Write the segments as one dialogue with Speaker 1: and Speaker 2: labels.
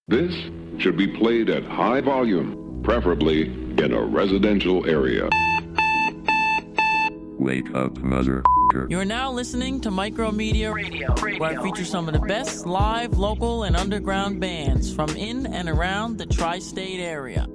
Speaker 1: This should be played at high volume, preferably in a residential area.
Speaker 2: Wake up, mother.
Speaker 3: You're now listening to MikeroMedia Radio, where I feature some of the best live, local, and underground bands from in and around the tri-state area.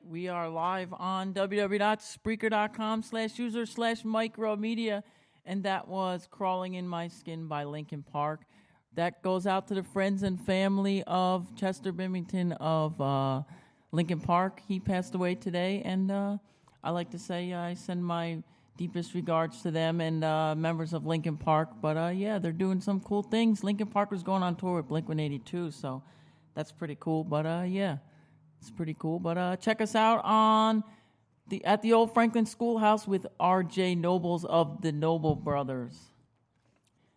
Speaker 3: We are live on www.spreaker.com/user/MikeroMedia, and that was Crawling in My Skin by Linkin Park. That goes out to the friends and family of Chester Bennington of Linkin Park. He passed away today, and I like to say I send my deepest regards to them and members of Linkin Park. But yeah, they're doing some cool things. Linkin Park was going on tour with Blink-182, so that's pretty cool. But yeah. It's pretty cool, but check us out at the old Franklin Schoolhouse with aReJay Noebels of the Noble Brothers.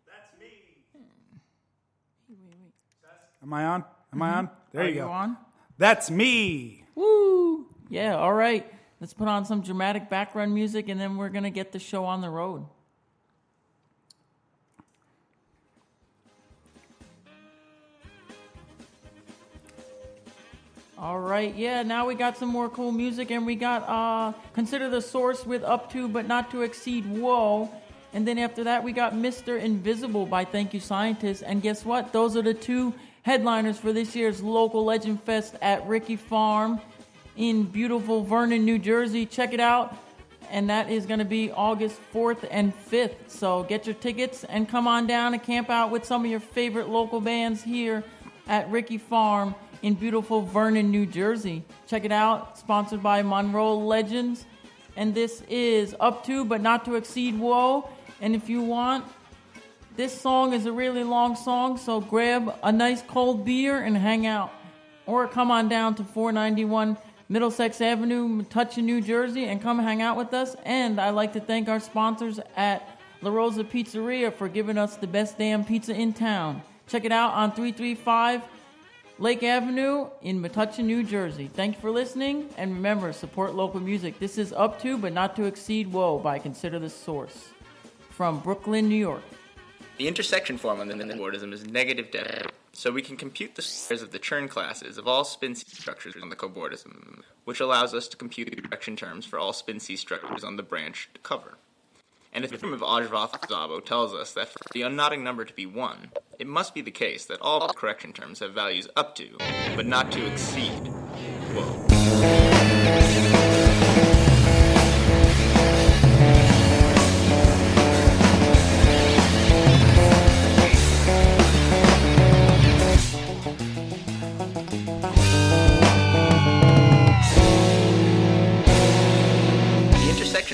Speaker 4: That's me.
Speaker 3: Wait.
Speaker 4: Am I on? There you go.
Speaker 3: Are you on?
Speaker 4: That's me.
Speaker 3: Woo! Yeah, all right. Let's put on some dramatic background music, and then we're going to get the show on the road. All right, yeah, now we got some more cool music, and we got Consider the Source with Up To But Not To Exceed Whoa. And then after that, we got Mr. Invisible by Thank You Scientist. And guess what? Those are the two headliners for this year's Local Legend Fest at Ricky Farm in beautiful Vernon, New Jersey. Check it out. And that is going to be August 4th and 5th. So get your tickets and come on down and camp out with some of your favorite local bands here at Ricky Farm in beautiful Vernon, New Jersey. Check it out. Sponsored by Monroe Legends. And this is Up To But Not To Exceed Whoa. And if you want, this song is a really long song, so grab a nice cold beer and hang out. Or come on down to 491 Middlesex Avenue, Metuchen, New Jersey, and come hang out with us. And I'd like to thank our sponsors at La Rosa Pizzeria for giving us the best damn pizza in town. Check it out on 335 Lake Avenue in Metuchen, New Jersey. Thank you for listening, and remember, support local music. This is Up To But Not To Exceed Whoa by Consider the Source from Brooklyn, New York.
Speaker 2: The intersection form on the cobordism is negative definite, so we can compute the squares of the Chern classes of all spin C structures on the cobordism, which allows us to compute the direction terms for all spin C structures on the branch to cover. And if the theorem of aReJay tells us that for the unknotting number to be 1, it must be the case that all correction terms have values up to, but not to exceed, whoa.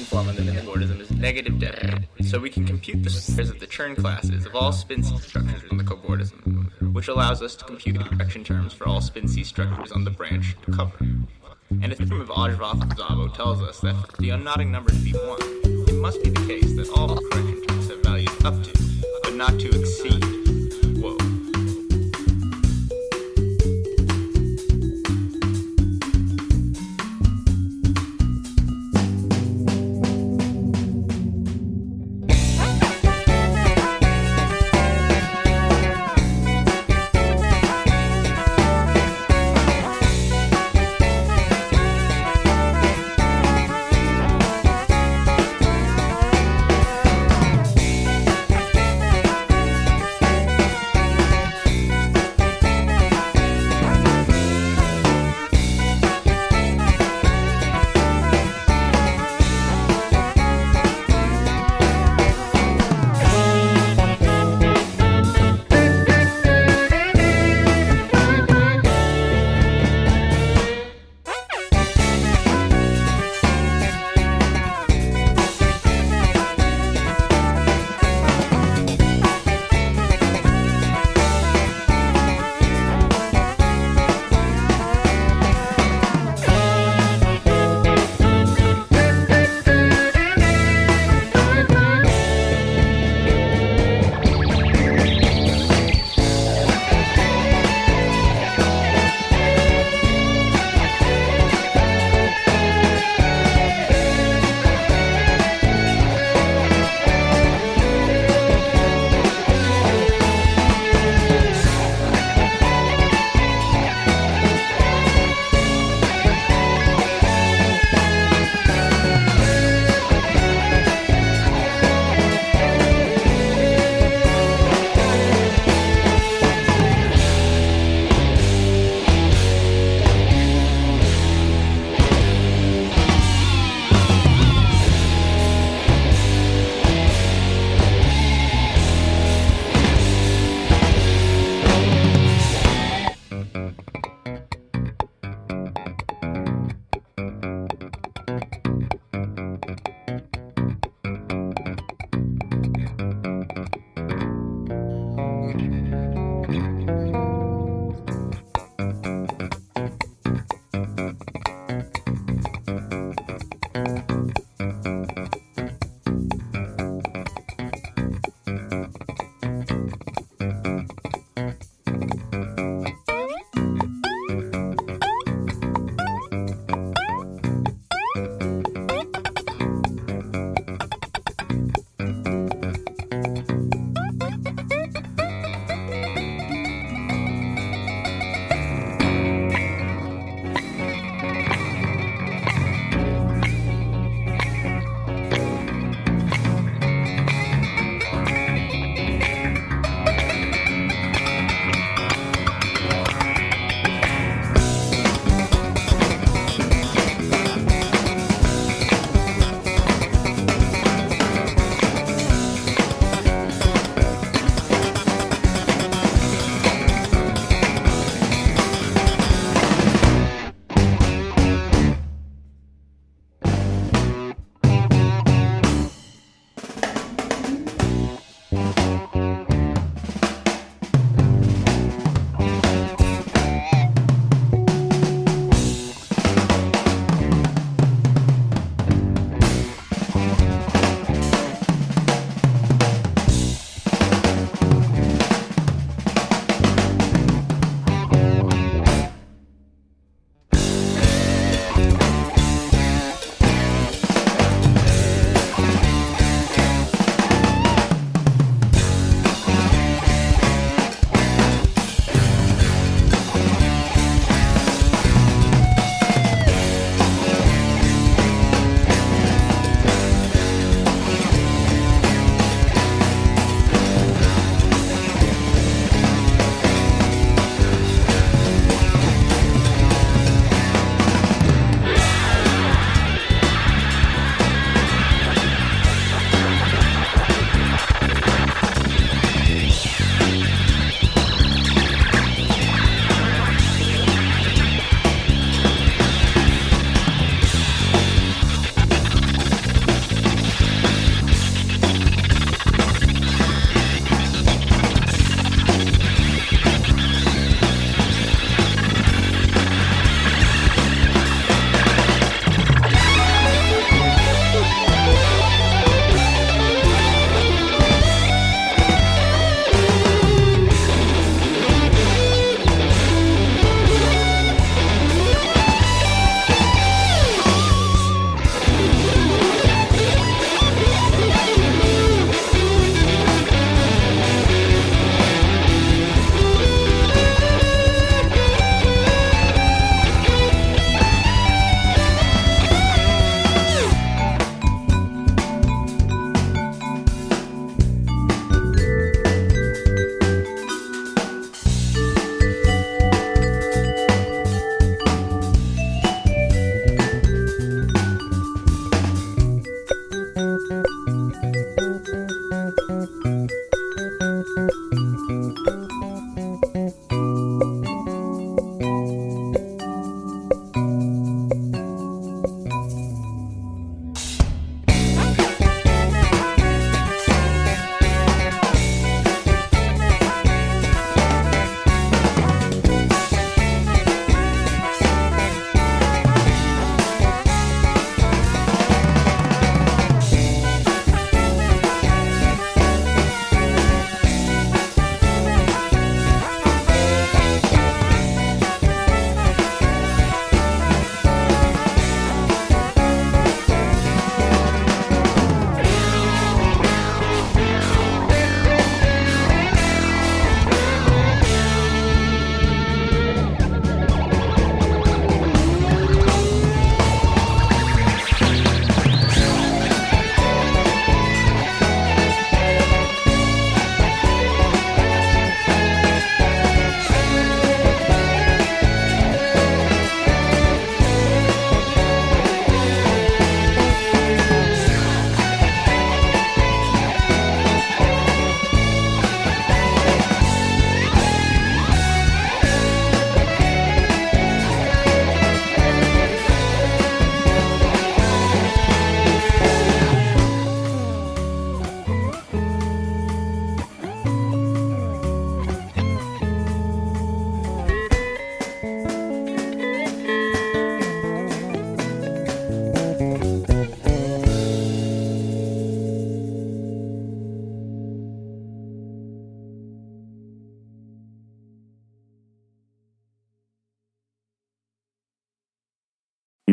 Speaker 2: Form on the cobordism is negative definite, so we can compute the squares of the Chern classes of all spin C structures in the cobordism, which allows us to compute the correction terms for all spin C structures on the branch to cover. And if the theorem of aReJay tells us that for the unknotting number to be 1, it must be the case that all correction terms have values up to, but not to exceed, whoa.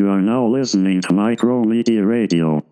Speaker 5: You are now listening to MikeroMedia Radio.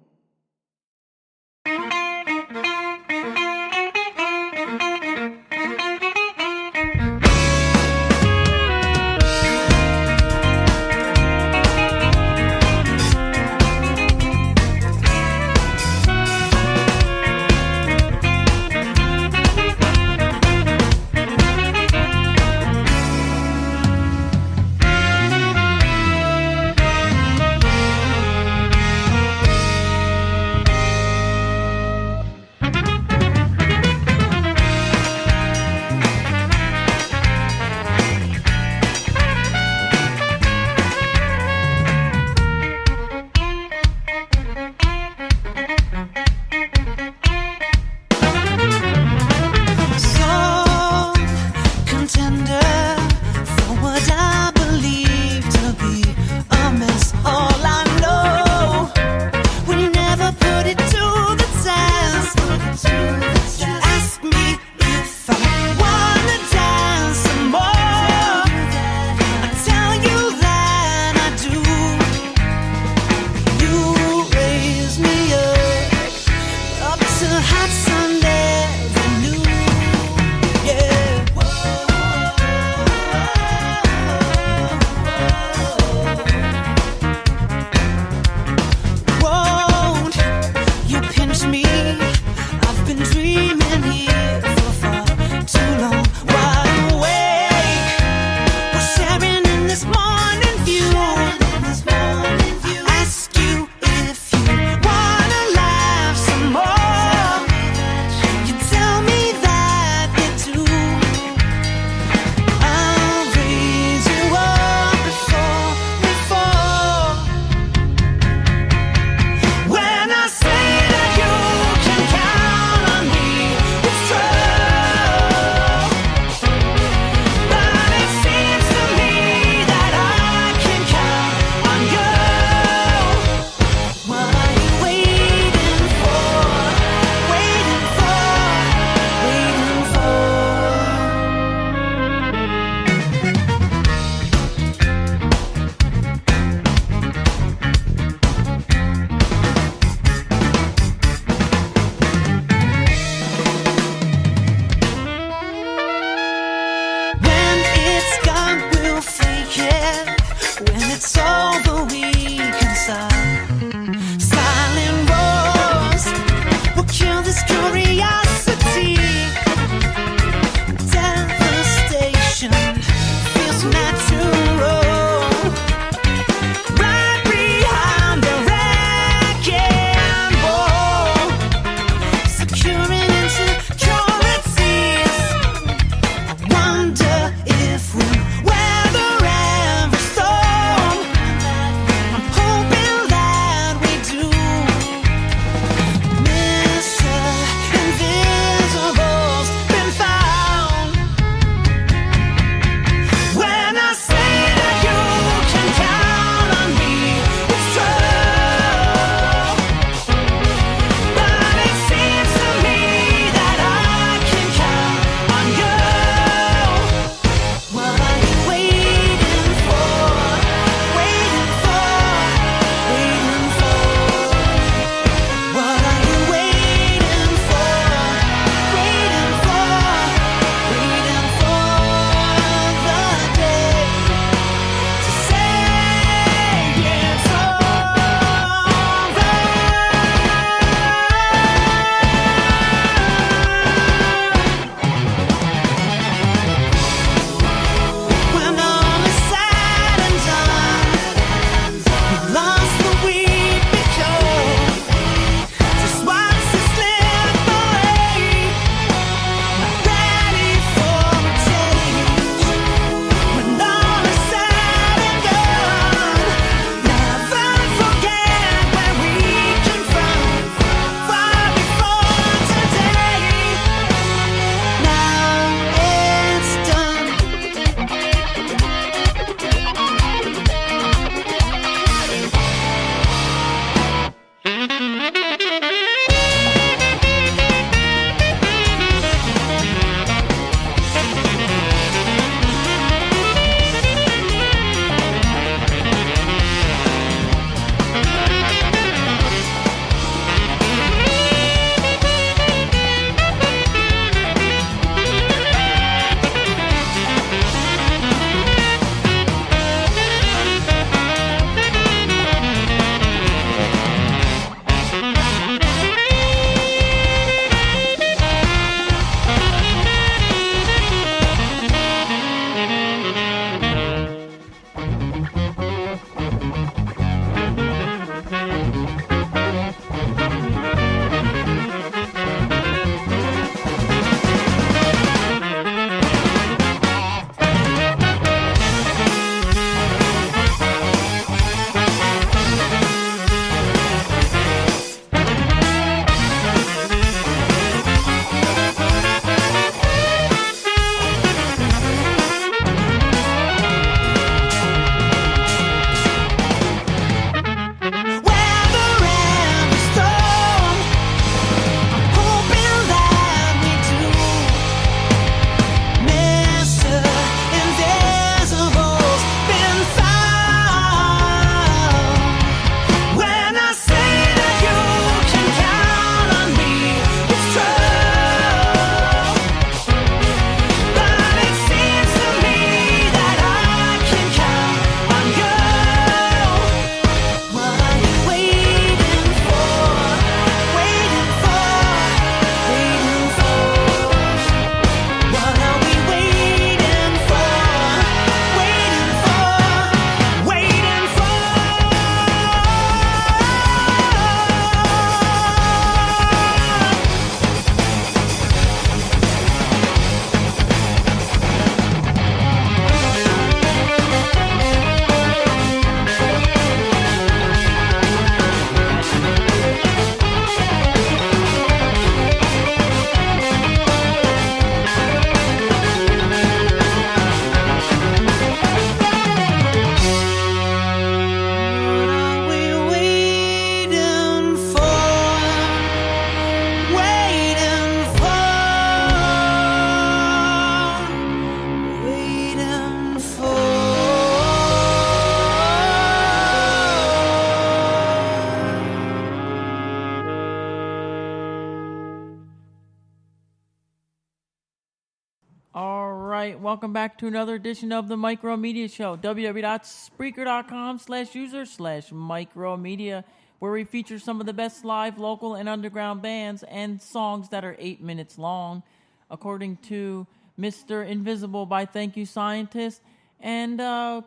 Speaker 3: right. Welcome back to another edition of the MikeroMedia Show. www.spreaker.com/user/MikeroMedia, where we feature some of the best live, local, and underground bands and songs that are 8 minutes long, according to Mr. Invisible by Thank You Scientist. And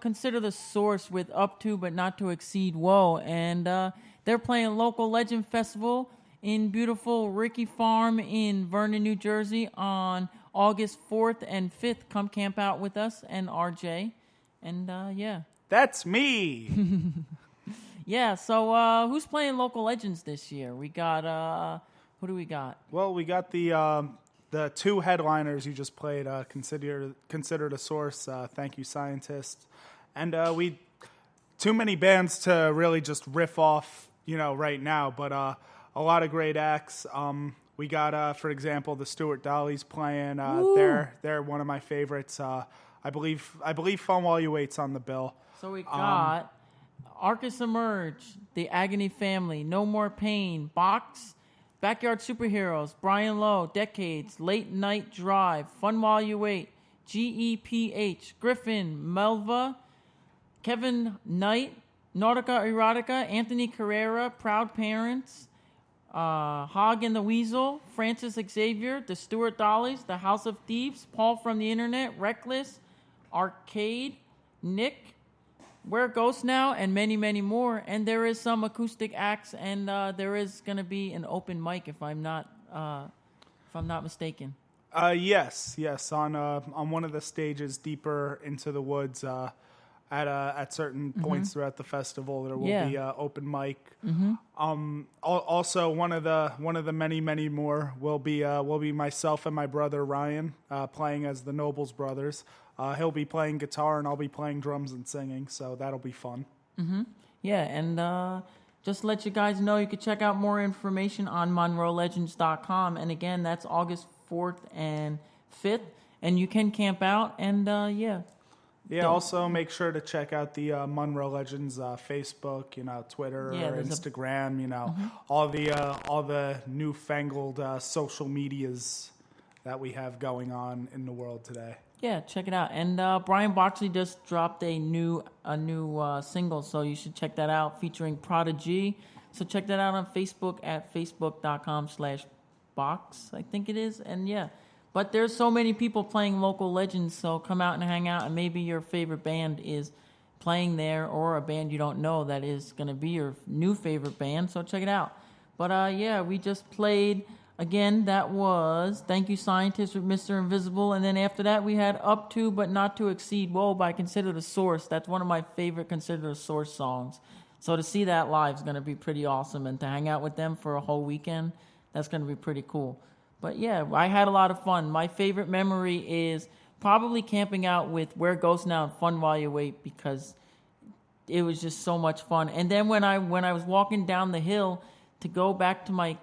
Speaker 3: Consider the Source with Up To But Not To Exceed Whoa. And they're playing Local Legend Festival in beautiful Ricky Farm in Vernon, New Jersey on August 4th and 5th. Come camp out with us and aReJay. And yeah.
Speaker 4: That's me.
Speaker 3: Yeah, so who's playing Local Legends this year? We got, who do we got?
Speaker 4: Well, we got the two headliners you just played, Consider the Source, Thank You Scientist. And we too many bands to really just riff off, right now, but a lot of great acts. We got, for example, the Stewart Dolly's playing. They're one of my favorites. I believe Fun While You Wait's on the bill.
Speaker 3: So we got Arcus Emerge, The Agony Family, No More Pain, Box, Backyard Superheroes, Brian Lowe, Decades, Late Night Drive, Fun While You Wait, GEPH, Griffin, Melva, Kevin Knight, Nautica Erotica, Anthony Carrera, Proud Parents, Hog and the Weasel, Francis Xavier, The Stewart Dollies, The House of Thieves, Paul from the Internet, Reckless, Arcade, Nick, Where It Goes Now, and many, many more. And there is some acoustic acts, and there is going to be an open mic if I'm not mistaken.
Speaker 4: Yes, on one of the stages deeper into the woods. At certain points throughout the festival, there will be open mic. Also, one of the many more will be myself and my brother Ryan playing as the Noebels brothers. He'll be playing guitar and I'll be playing drums and singing, so that'll be fun.
Speaker 3: Yeah, and just to let you guys know, you can check out more information on MonroeLegends.com. And again, that's August 4th and 5th, and you can camp out and yeah.
Speaker 4: Yeah, also make sure to check out the Monroe Legends Facebook, Twitter, Instagram, all the newfangled social medias that we have going on in the world today.
Speaker 3: Yeah, check it out. And Brian Boxley just dropped a new single, so you should check that out, featuring Prodigy. So check that out on Facebook at facebook.com/box, I think it is. And yeah. But there's so many people playing Local Legends, so come out and hang out, and maybe your favorite band is playing there, or a band you don't know that is going to be your new favorite band, so check it out. But yeah, we just played, again, that was Thank You Scientist with Mr. Invisible, and then after that we had Up To But Not To Exceed Whoa by Consider the Source. That's one of my favorite Consider the Source songs. So to see that live is going to be pretty awesome, and to hang out with them for a whole weekend, that's going to be pretty cool. But yeah, I had a lot of fun. My favorite memory is probably camping out with Where It Goes Now and Fun While You Wait, because it was just so much fun. And then when I was walking down the hill to go back to my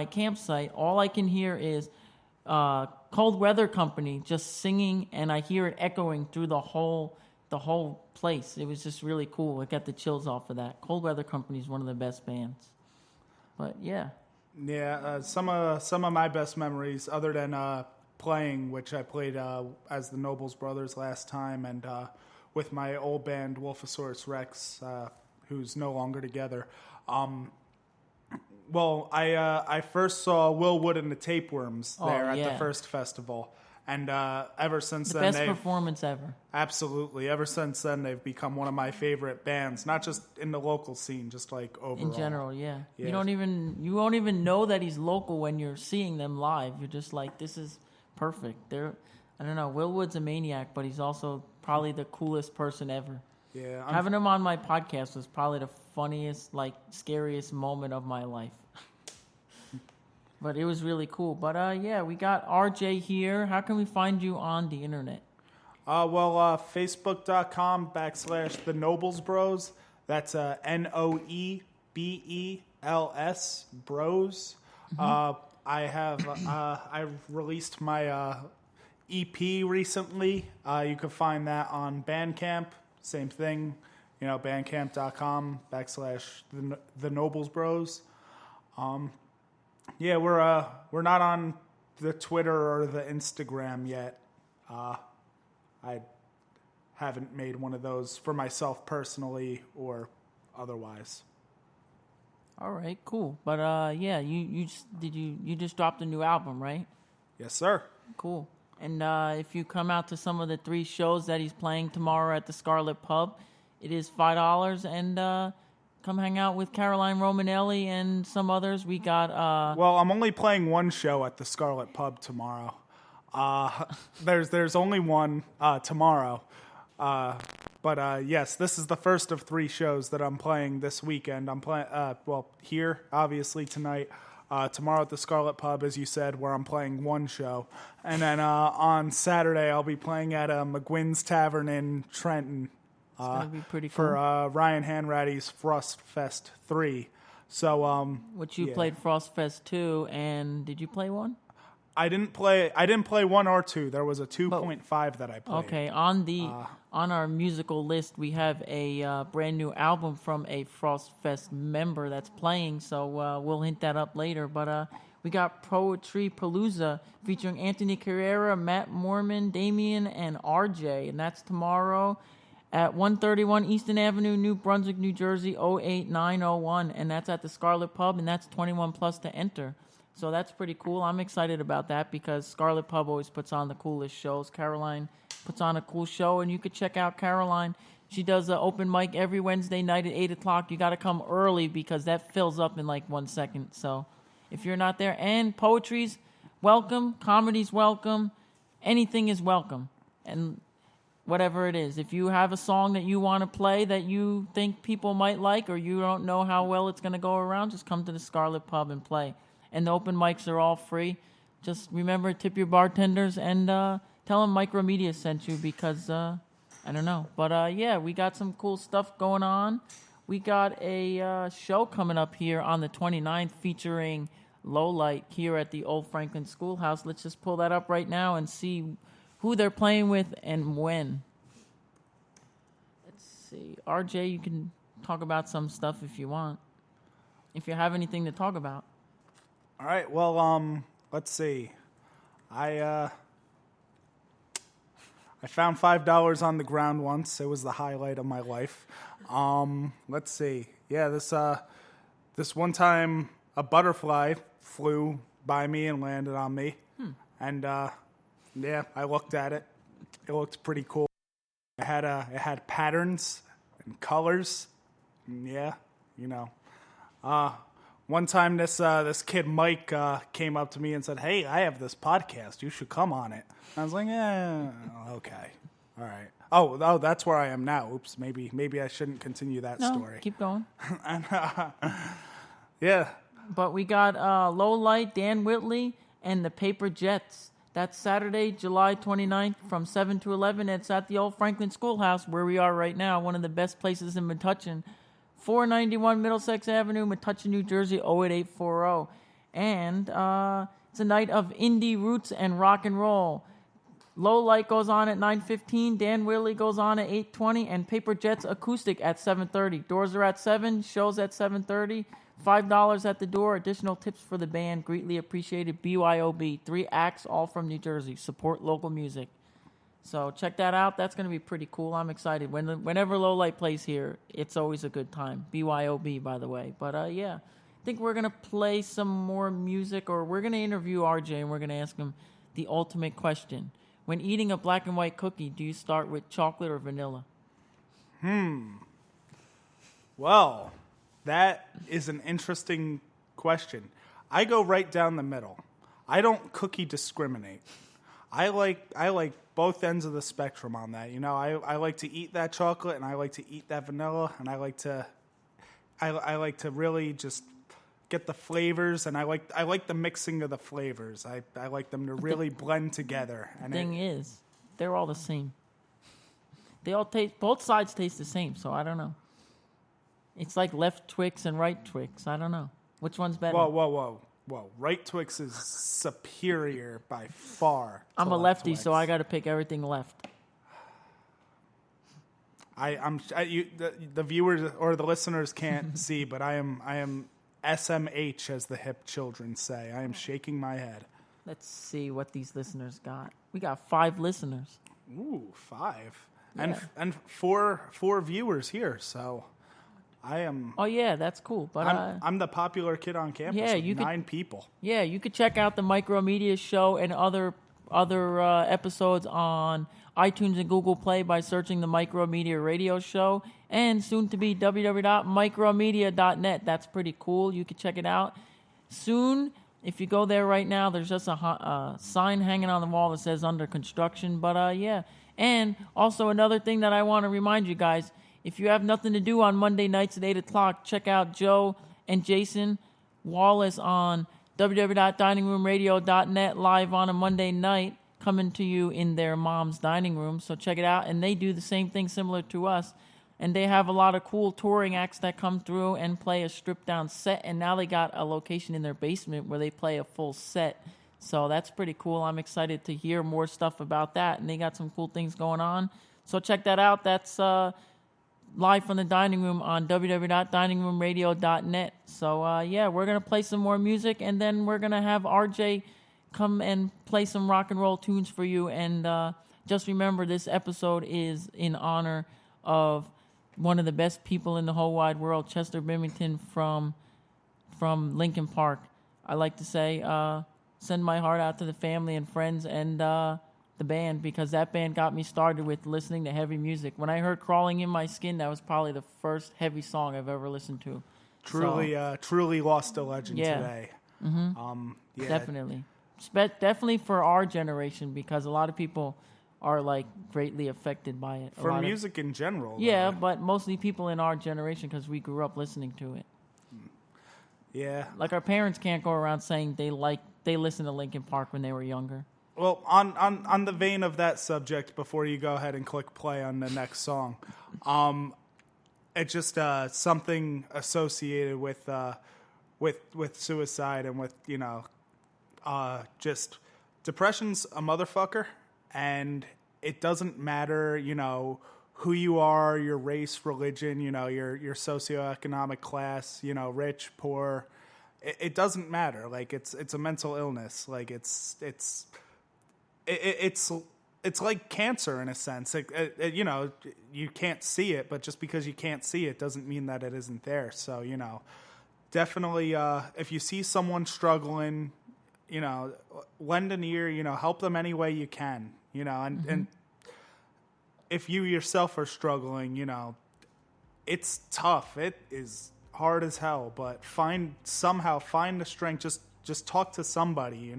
Speaker 3: campsite, all I can hear is Cold Weather Company just singing, and I hear it echoing through the whole place. It was just really cool. I got the chills off of that. Cold Weather Company is one of the best bands. But yeah.
Speaker 4: Yeah, some of my best memories, other than playing, which I played as the Noebels brothers last time, and with my old band Wolfosaurus Rex, who's no longer together. Well, I first saw Will Wood and the Tapeworms there at the first festival. And ever since then,
Speaker 3: best performance ever.
Speaker 4: Absolutely. Ever since then, they've become one of my favorite bands. Not just in the local scene, just like overall.
Speaker 3: In general, yeah. You won't even know that he's local when you're seeing them live. You're just like, this is perfect. I don't know. Will Wood's a maniac, but he's also probably the coolest person ever.
Speaker 4: Yeah.
Speaker 3: Having him on my podcast was probably the funniest, scariest moment of my life. But it was really cool. But yeah, we got aReJay here. How can we find you on the internet?
Speaker 4: Facebook.com/The Noebels Bros. That's Noebels Bros. I've released my EP recently. You can find that on Bandcamp. Same thing, bandcamp.com/The Noebels Bros. Yeah, we're not on the Twitter or the Instagram yet. I haven't made one of those for myself personally or otherwise.
Speaker 3: All right, cool. But yeah, you just dropped a new album, right?
Speaker 4: Yes, sir.
Speaker 3: Cool. And if you come out to some of the 3 shows that he's playing tomorrow at the Scarlet Pub, it is $5, and come hang out with Caroline Romanelli and some others. We got
Speaker 4: Well, I'm only playing one show at the Scarlet Pub tomorrow. There's only one tomorrow. But yes, this is the first of 3 shows that I'm playing this weekend. I'm playing here obviously tonight. Tomorrow at the Scarlet Pub, as you said, where I'm playing one show. And then on Saturday, I'll be playing at McGuinn's Tavern in Trenton.
Speaker 3: It's going to be pretty cool.
Speaker 4: For Ryan Hanratty's Frost Fest 3. So,
Speaker 3: which you played Frost Fest 2, and did you play 1?
Speaker 4: I didn't play 1 or 2. There was a 2.5 that I played.
Speaker 3: Okay, on our musical list, we have a brand new album from a Frost Fest member that's playing, so we'll hint that up later. But we got Poetry Palooza featuring Anthony Carrera, Matt Mormon, Damien, and aReJay, and that's tomorrow at 131 Easton Avenue, New Brunswick, New Jersey, 08901, and that's at the Scarlet Pub, and that's 21 plus to enter. So that's pretty cool. I'm excited about that because Scarlet Pub always puts on the coolest shows. Caroline puts on a cool show, and you could check out Caroline. She does an open mic every Wednesday night at 8 o'clock. You got to come early because that fills up in like 1 second. So if you're not there, and poetry's welcome, comedy's welcome, anything is welcome. And whatever it is, if you have a song that you want to play that you think people might like or you don't know how well it's going to go around, just come to the Scarlet Pub and play. And the open mics are all free. Just remember, tip your bartenders and tell them MikeroMedia sent you because, I don't know. But, yeah, we got some cool stuff going on. We got a show coming up here on the 29th featuring Lowlight here at the Old Franklin Schoolhouse. Let's just pull that up right now and see who they're playing with and when. Let's see. aReJay, you can talk about some stuff if you want. If you have anything to talk about.
Speaker 4: All right. Well, let's see. I found $5 on the ground once. It was the highlight of my life. Let's see. Yeah, this one time a butterfly flew by me and landed on me, and yeah, I looked at it. It looked pretty cool. It had patterns and colors. And yeah, you know. One time, this kid Mike came up to me and said, "Hey, I have this podcast. You should come on it." And I was like, okay, all right. Oh, that's where I am now. Oops, maybe I shouldn't continue that story.
Speaker 3: Keep going.
Speaker 4: And, yeah.
Speaker 3: But we got Lowlight, Dan Whitley, and the Paper Jets. That's Saturday, July 29th from 7 to 11. It's at the Old Franklin Schoolhouse where we are right now, one of the best places in Metuchen. 491 Middlesex Avenue, Metuchen, New Jersey, 08840. And it's a night of indie roots and rock and roll. Lowlight goes on at 9:15, Dan Willie goes on at 8:20, and Paper Jets Acoustic at 7:30. Doors are at 7, shows at 7:30. $5 at the door. Additional tips for the band. Greatly appreciated. BYOB. 3 acts, all from New Jersey. Support local music. So check that out. That's going to be pretty cool. I'm excited. Whenever Lowlight plays here, it's always a good time. BYOB, by the way. But, yeah, I think we're going to play some more music, or we're going to interview aReJay, and we're going to ask him the ultimate question. When eating a black and white cookie, do you start with chocolate or vanilla?
Speaker 4: Well, that is an interesting question. I go right down the middle. I don't cookie discriminate. I like both ends of the spectrum on that. You know, I like to eat that chocolate and I like to eat that vanilla, and I like to really just get the flavors, and I like the mixing of the flavors. I like them to really blend together. And
Speaker 3: the thing is, they're all the same. They all taste, both sides taste the same, so I don't know. It's like left Twix and right Twix. I don't know. Which one's better?
Speaker 4: Whoa. Right Twix is superior by far.
Speaker 3: I'm a lefty, so I got to pick everything left. The viewers or the listeners can't see, but I am SMH, as the hip children say. I am shaking my head. Let's see what these listeners got. We got 5 listeners.
Speaker 4: Ooh, 5.
Speaker 3: Yeah.
Speaker 4: And four viewers here, so I am.
Speaker 3: Oh yeah, that's cool. But
Speaker 4: I'm the popular kid on campus.
Speaker 3: Yeah,
Speaker 4: with
Speaker 3: you could-
Speaker 4: 9 people.
Speaker 3: yeah, you could check out the MikeroMedia show and other episodes on iTunes and Google Play by searching the MikeroMedia Radio Show, and soon to be www.micromedia.net. That's pretty cool. You can check it out soon. If you go there right now, there's just a sign hanging on the wall that says under construction. But yeah, and also another thing that I want to remind you guys: if you have nothing to do on Monday nights at 8 o'clock, check out Joe and Jason Wallace on www.diningroomradio.net live on a Monday night, coming to you in their mom's dining room. So check it out. And they do the same thing similar to us. And they have a lot of cool touring acts that come through and play a stripped down set. And now they got a location in their basement where they play a full set. So that's pretty cool. I'm excited to hear more stuff about that. And they got some cool things going on. So check that out. That's live from the dining room on www.diningroomradio.net. So yeah, we're going to play some more music, and then we're going to have aReJay come and play some rock and roll tunes for you. And just remember, this episode is in honor of one of the best people in the whole wide world, Chester Bennington from Linkin Park. I like to say, send my heart out to the family and friends and the band, because that band got me started with listening to heavy music. When I heard Crawling in My Skin, that was probably the first heavy song I've ever listened to.
Speaker 4: Truly lost a legend today.
Speaker 3: Yeah. Definitely. Definitely for our generation, because a lot of people are like greatly affected by it.
Speaker 4: For music in general.
Speaker 3: Yeah, but mostly people in our generation, because we grew up listening to it.
Speaker 4: Yeah.
Speaker 3: Like our parents can't go around saying they listened to Linkin Park when they were younger.
Speaker 4: Well, on the vein of that subject, before you go ahead and click play on the next song, it's just something associated with suicide and with, just depression's a motherfucker, and it doesn't matter, who you are, your race, religion, your socioeconomic class, rich, poor. It doesn't matter. Like it's a mental illness. Like it's like cancer in a sense. You can't see it, but just because you can't see it doesn't mean that it isn't there. So, definitely, if you see someone struggling, lend an ear, help them any way you can, and if you yourself are struggling, it's tough. It is hard as hell, but find the strength. Just talk to somebody,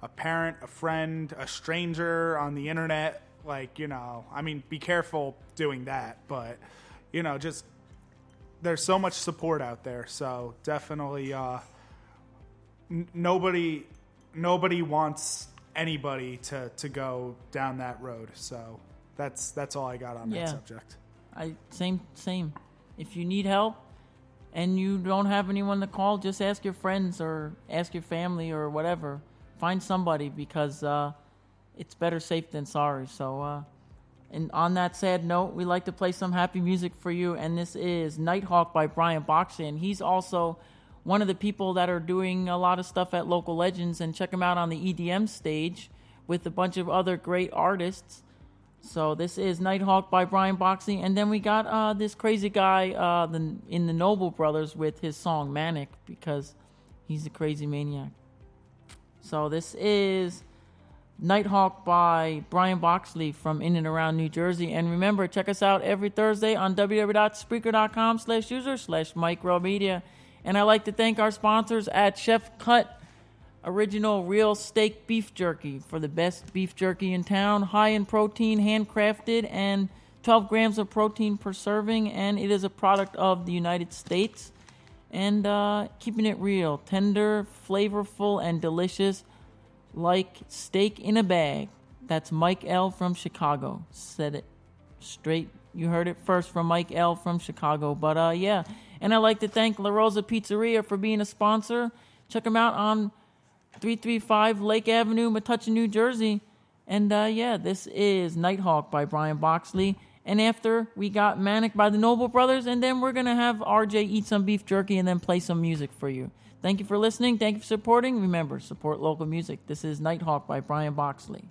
Speaker 4: a parent, a friend, a stranger on the internet, be careful doing that, but, just, there's so much support out there, so definitely, nobody wants anybody to go down that road, so that's all I got on that subject.
Speaker 3: Same. If you need help and you don't have anyone to call, just ask your friends or ask your family or whatever. Find somebody, because it's better safe than sorry. So, and on that sad note, we like to play some happy music for you. And this is Nighthawk by Brian Boxley. And he's also one of the people that are doing a lot of stuff at Local Legends. And check him out on the EDM stage with a bunch of other great artists. So this is Nighthawk by Brian Boxley. And then we got this crazy guy in the Noebels Brothers with his song Manic, because he's a crazy maniac. So this is Nighthawk by Brian Boxley from in and around New Jersey. And remember, check us out every Thursday on www.spreaker.com/user/MikeroMedia. And I'd like to thank our sponsors at Chef Cut Original Real Steak Beef Jerky for the best beef jerky in town. High in protein, handcrafted, and 12 grams of protein per serving. And it is a product of the United States. And keeping it real, tender, flavorful, and delicious, like steak in a bag. That's Mike L. from Chicago. Said it straight. You heard it first from Mike L. from Chicago. But yeah, and I'd like to thank La Rosa Pizzeria for being a sponsor. Check them out on 335 Lake Avenue, Metuchen, New Jersey. And yeah, this is Nighthawk by Brian Boxley. And after, we got Manic by the Noebels Brothers, and then we're going to have aReJay eat some beef jerky and then play some music for you. Thank you for listening. Thank you for supporting. Remember, support local music. This is Nighthawk by Brian Boxley.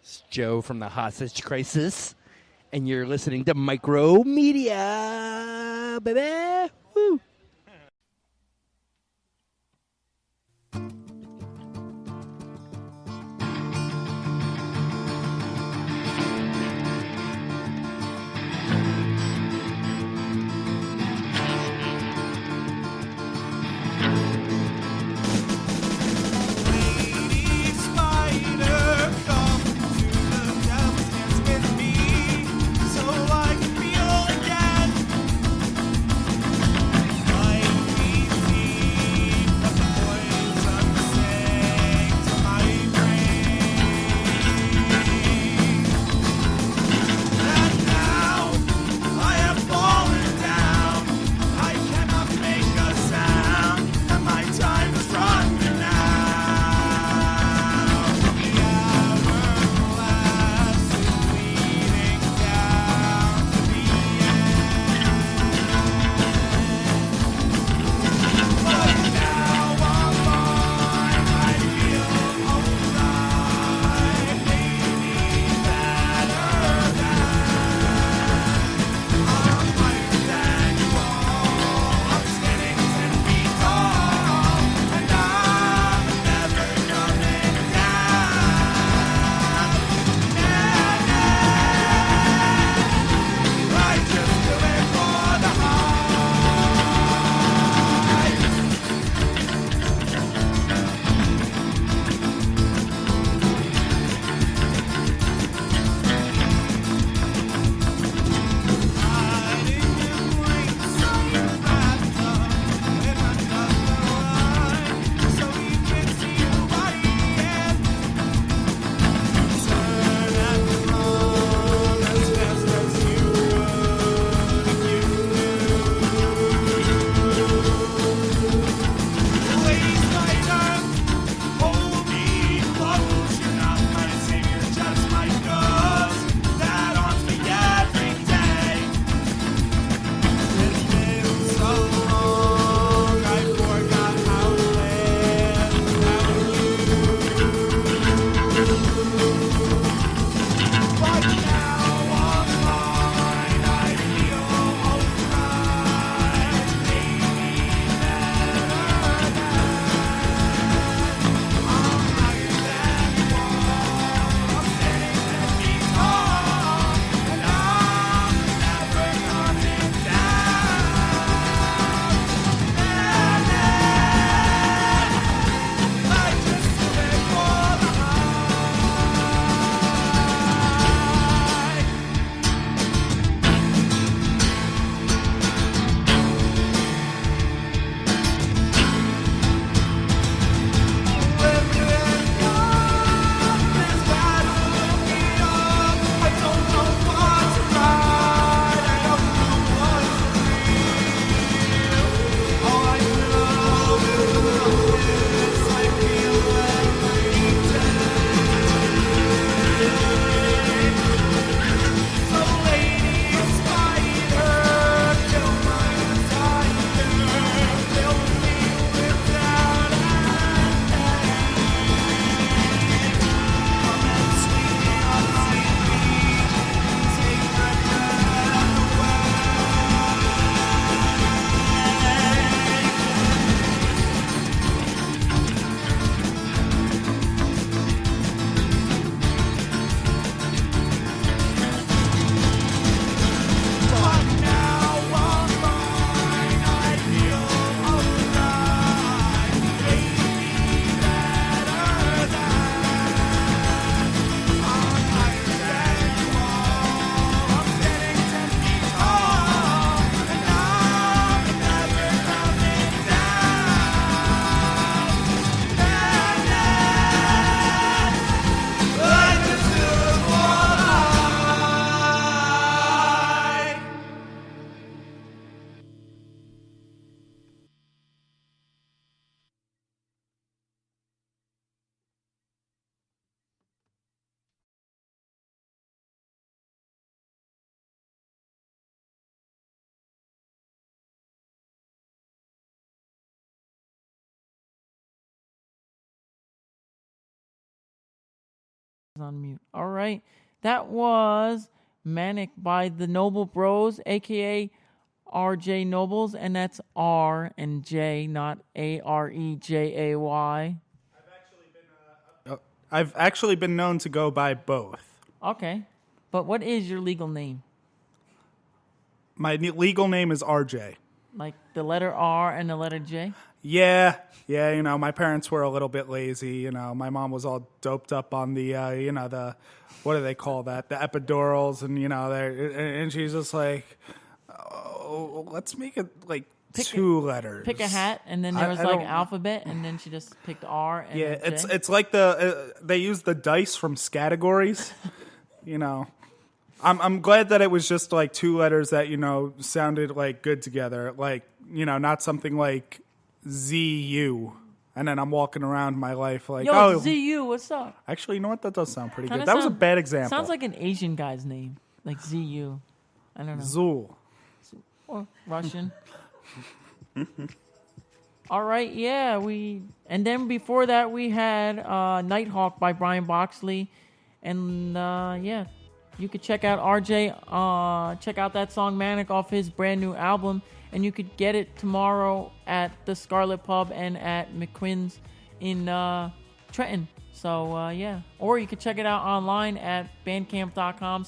Speaker 6: It's Joe from the Hostage Crisis, and you're listening to MikeroMedia, baby. Woo.
Speaker 3: on mute. All right. That was Manic by the Noble Bros, a.k.a. aReJay Noebels, and that's R and J, not AREJAY.
Speaker 4: I've actually been known to go by both.
Speaker 3: Okay. But what is your legal name?
Speaker 4: My legal name is RJ.
Speaker 3: Like the letter R and the letter J?
Speaker 4: Yeah, my parents were a little bit lazy, my mom was all doped up on the, the, what do they call that? The epidurals, and she's just like, oh, let's make it like two letters.
Speaker 3: Pick a hat, and then there was alphabet, and then she just picked R and
Speaker 4: yeah,
Speaker 3: J.
Speaker 4: it's like they use the dice from categories, I'm glad that it was just like two letters that, sounded like good together. Like, not something like ZU. And then I'm walking around my life like,
Speaker 3: Yo, ZU, what's up?
Speaker 4: Actually, you know what? That does sound pretty good. That was a bad example.
Speaker 3: Sounds like an Asian guy's name. Like ZU. I don't know.
Speaker 4: Zul.
Speaker 3: Or Russian. All right, yeah. And then before that, we had Nighthawk by Brian Boxley. And, yeah. You could check out aReJay, check out that song Manic off his brand new album, and you could get it tomorrow at the Scarlet Pub and at McQuinn's in Trenton. So, yeah. Or you could check it out online at bandcamp.com/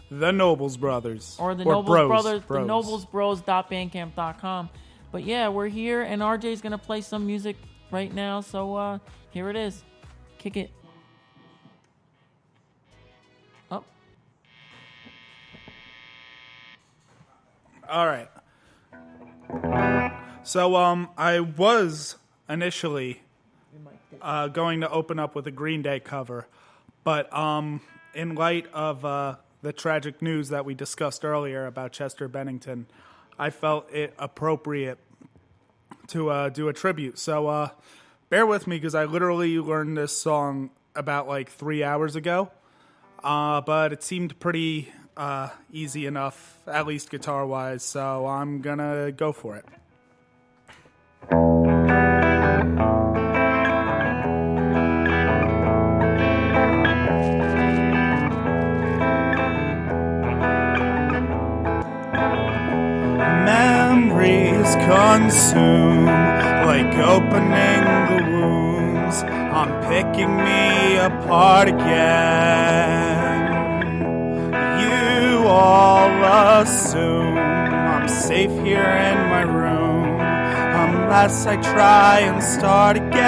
Speaker 4: The Noebels Brothers.
Speaker 3: Or the
Speaker 4: or
Speaker 3: Noebels Brothers, the NoebelsBros.bandcamp.com. But yeah, we're here, and aReJay's going to play some music right now. So, here it is. Kick it.
Speaker 4: All right. So, I was initially going to open up with a Green Day cover, but in light of the tragic news that we discussed earlier about Chester Bennington, I felt it appropriate to do a tribute. So, bear with me because I literally learned this song about like 3 hours ago, but it seemed pretty easy enough, at least guitar-wise, so I'm gonna go for it. Memories consume, like opening the wounds, I'm picking me apart again. You all assume I'm safe here in my room, unless I try and start again.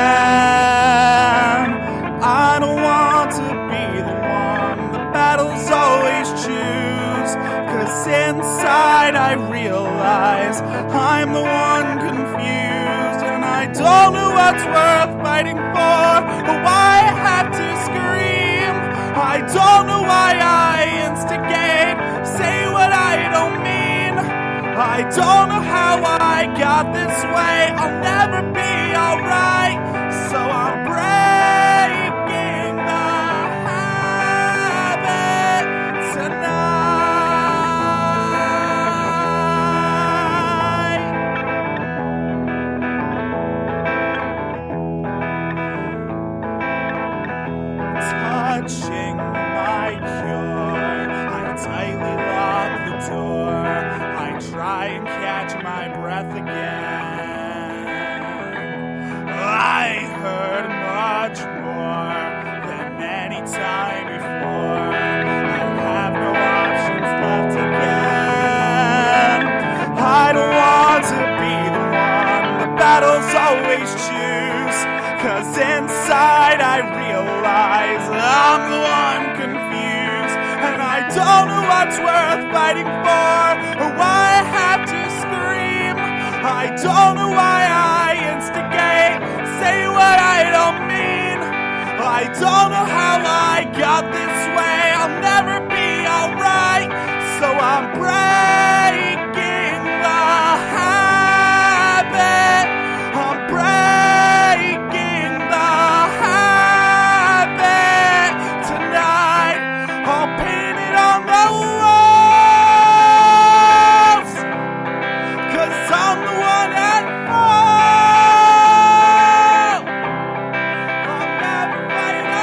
Speaker 4: I don't want to be the one the battles always choose, 'cause inside I realize I'm the one confused, and I don't know what's worth fighting for, or why I have to scream. I don't know why I instigate, say what I don't mean. I don't know how I got this way, I'll never be alright, so I'm breaking the habit tonight. Touching my cure, I tightly lock the door, I try and catch my breath again. I heard much more than any time before, I have no options left again. I don't want to be the one the battles always choose, 'cause inside I realize I'm the one confused, and I don't know what's worth fighting for, or why I have to scream. I don't know why I instigate, say what I don't mean. I don't know how I got this way, I'll never be alright, so I'm breaking the habit. I'm breaking the habit tonight. I'll paint it on the walls, 'cause I'm the one at fault. I'll never fight again.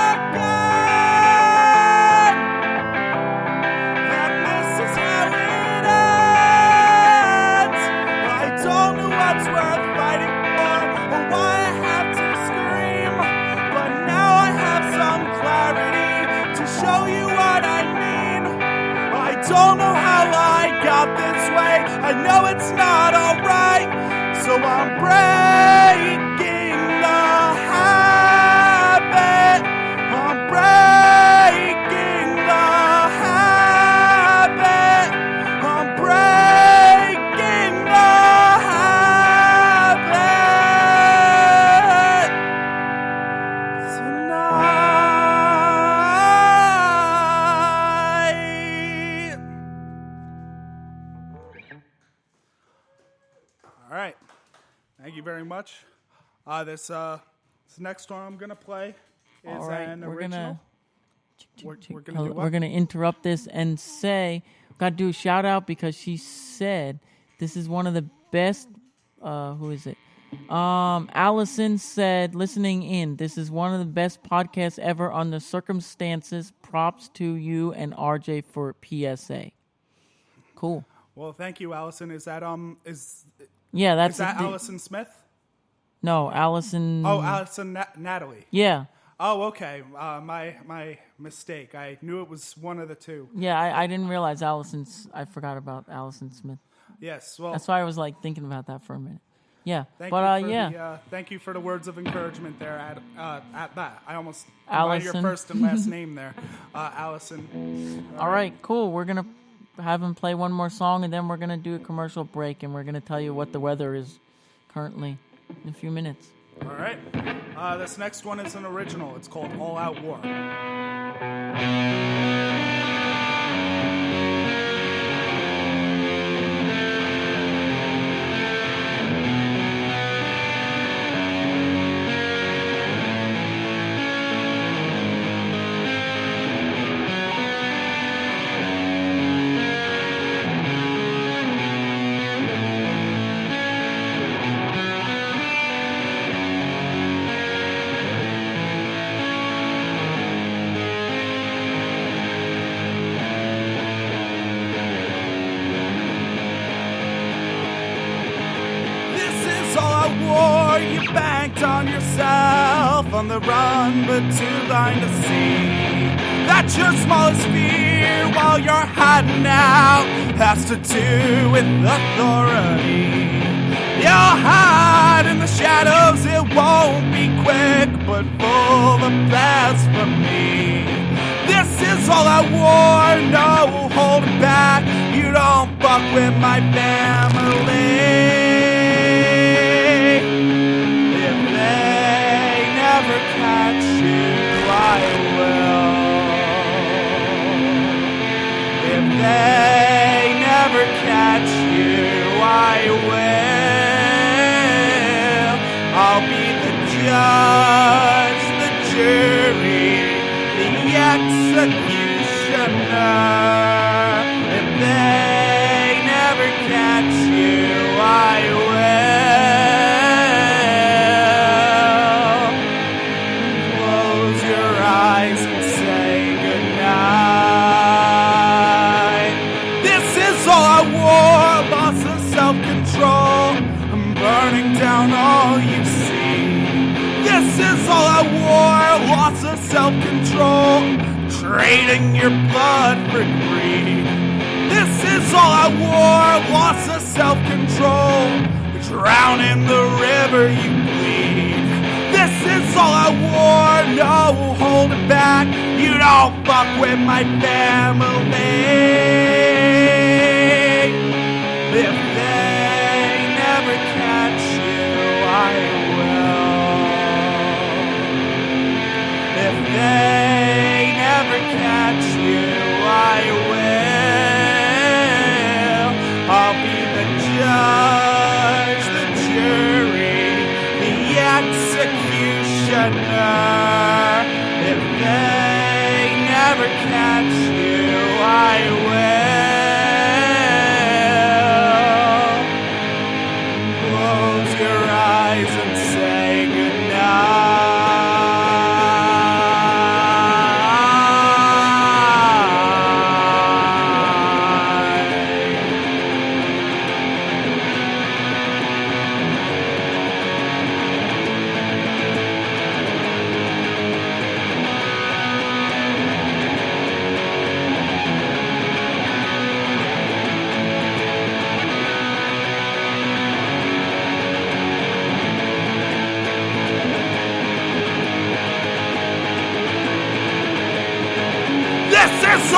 Speaker 4: don't know how I got this way. I know it's not alright. So I'm breaking the habit. I'm breaking the habit. I'm breaking the habit tonight. All right. Thank you very much. This next one I'm gonna play is
Speaker 3: All right,
Speaker 4: an
Speaker 3: we're
Speaker 4: original. We're gonna do what?
Speaker 3: We're gonna interrupt this and say, got to do a shout out because she said this is one of the best. Who is it? Allison said, listening in, this is one of the best podcasts ever under circumstances. Props to you and RJ for PSA. Cool.
Speaker 4: Well, thank you, Allison. Is that
Speaker 3: Yeah, that's
Speaker 4: is that Allison Smith?
Speaker 3: No, Allison.
Speaker 4: Oh, Allison Natalie.
Speaker 3: Yeah.
Speaker 4: Oh, okay. My mistake. I knew it was one of the two.
Speaker 3: Yeah, I didn't realize I forgot about Allison Smith.
Speaker 4: Yes. Well,
Speaker 3: That's why I was like thinking about that for a minute. Yeah.
Speaker 4: thank
Speaker 3: But
Speaker 4: you for
Speaker 3: yeah.
Speaker 4: thank you for the words of encouragement there. At that, I almost
Speaker 3: Allison.
Speaker 4: combined your first and last name there, Allison.
Speaker 3: All right, cool. We're going to have him play one more song, and then we're going to do a commercial break, and we're going to tell you what the weather is currently in a few minutes.
Speaker 4: All right. This next one is an original. It's called All Out War. You banked on yourself, on the run, but too blind to see that your smallest fear while you're hiding out has to do with authority. You'll hide in the shadows, it won't be quick, but full of blasphemy. This is all I wore, no holding back. You don't fuck with my family. Catch you, I will. If they never catch you, I will. I'll be the judge, the jury, the executioner. If they never catch you, I will. Eyes and say goodnight. This is all I wore, loss of self-control. I'm burning down all you see. This is all I wore, loss of self-control. Trading your blood for greed. This is all I wore, loss of self-control. Drown in the river you bleed. This is all I wore, no holding back. You don't fuck with my family. If they never catch you, I will. If they never catch you, I will. I'll be the judge, the jury, the executioner. If they never catch you, I will.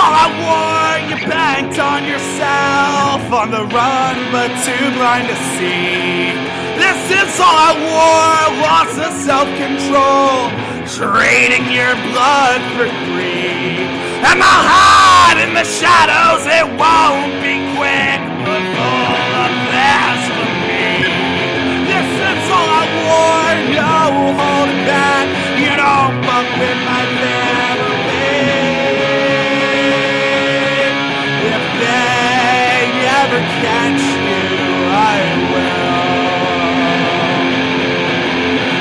Speaker 4: all I wore. You banked on yourself, on the run, but too blind to see. This is all I wore, loss of self-control, trading your blood for greed. And my heart in the shadows, it won't be quick, but full of blasphemy. This is all I wore, no holding back. You don't fuck with my family. If they ever catch you, I will.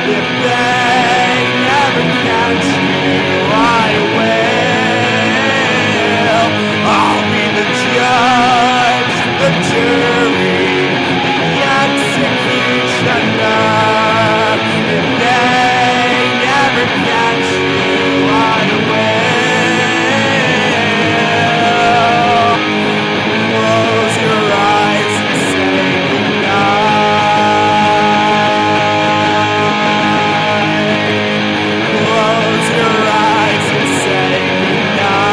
Speaker 4: If they never catch you, I will. I'll be the judge, the jury, the executioner. If they never catch you, I will. Close your eyes and say goodnight. Close your eyes and say goodnight.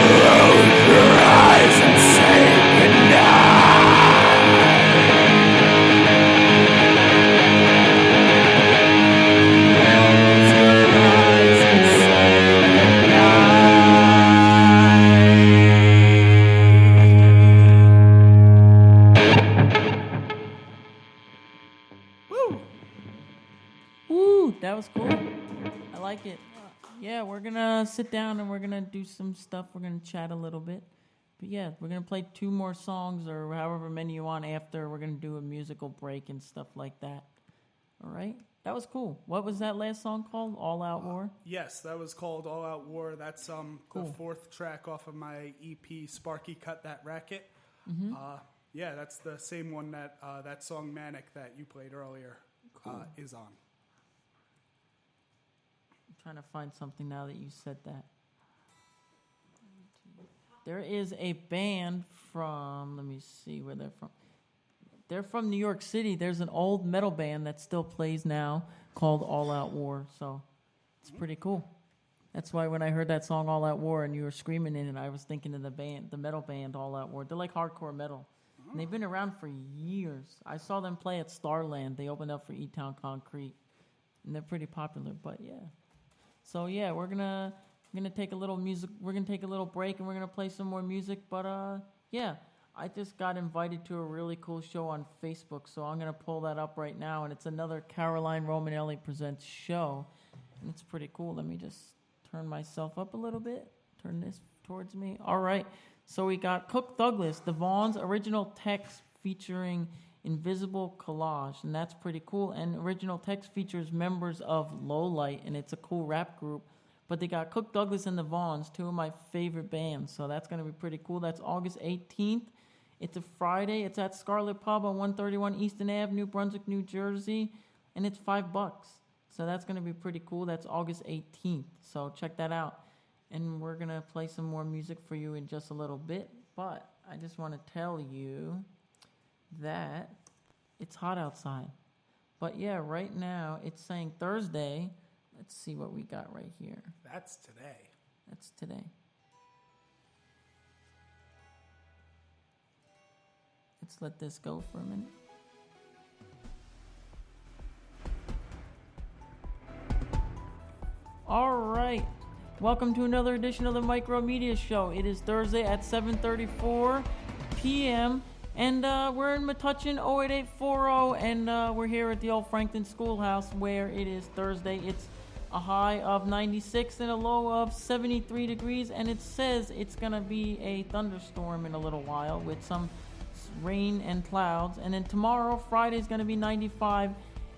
Speaker 4: Close your eyes and say
Speaker 3: Woo, that was cool. I like it. Yeah, we're gonna sit down and we're gonna do some stuff. We're gonna chat a little bit. But yeah, we're gonna play 2 more songs or however many you want after. We're gonna do a musical break and stuff like that. All right? That was cool. What was that last song called? All Out War?
Speaker 4: Yes, that was called All Out War. That's the 4th track off of my EP, Sparky Cut That Racket. Yeah, that's the same one that that song Manic that you played earlier is on.
Speaker 3: I'm trying to find something now that you said that. There is a band from, let me see where they're from. They're from New York City. There's an old metal band that still plays now called All Out War. So it's pretty cool. That's why when I heard that song All Out War and you were screaming in it, I was thinking of the band, the metal band All Out War. They're like hardcore metal. And they've been around for years. I saw them play at Starland. They opened up for E-Town Concrete. And they're pretty popular, but yeah. So yeah, we're gonna take a little music. We're gonna take a little break and we're gonna play some more music. But yeah, I just got invited to a really cool show on Facebook, so I'm gonna pull that up right now. And it's another Caroline Romanelli Presents show, and it's pretty cool. Let me just turn myself up a little bit. Turn this towards me. All right. So we got Cook Douglas, the Vaughn's original text featuring Invisible Collage, and that's pretty cool. And original text features members of Lowlight, and it's a cool rap group. But they got Cook Douglas and the Vaughns, 2 of my favorite bands, so that's going to be pretty cool. That's August 18th. It's a Friday. It's at Scarlet Pub on 131 Easton Ave, New Brunswick, New Jersey, and it's $5. So that's going to be pretty cool. That's August 18th, so check that out. And we're going to play some more music for you in just a little bit, but I just want to tell you that it's hot outside. But yeah, right now it's saying Thursday. Let's see what we got right here.
Speaker 4: That's today.
Speaker 3: That's today. Let's let this go for a minute. All right. Welcome to another edition of the MikeroMedia Show. It is Thursday at 7:34 p.m. And we're in Metuchen 08840, and we're here at the old Franklin Schoolhouse where it is Thursday. It's a high of 96 and a low of 73 degrees, and it says it's going to be a thunderstorm in a little while with some rain and clouds. And then tomorrow, Friday, is going to be 95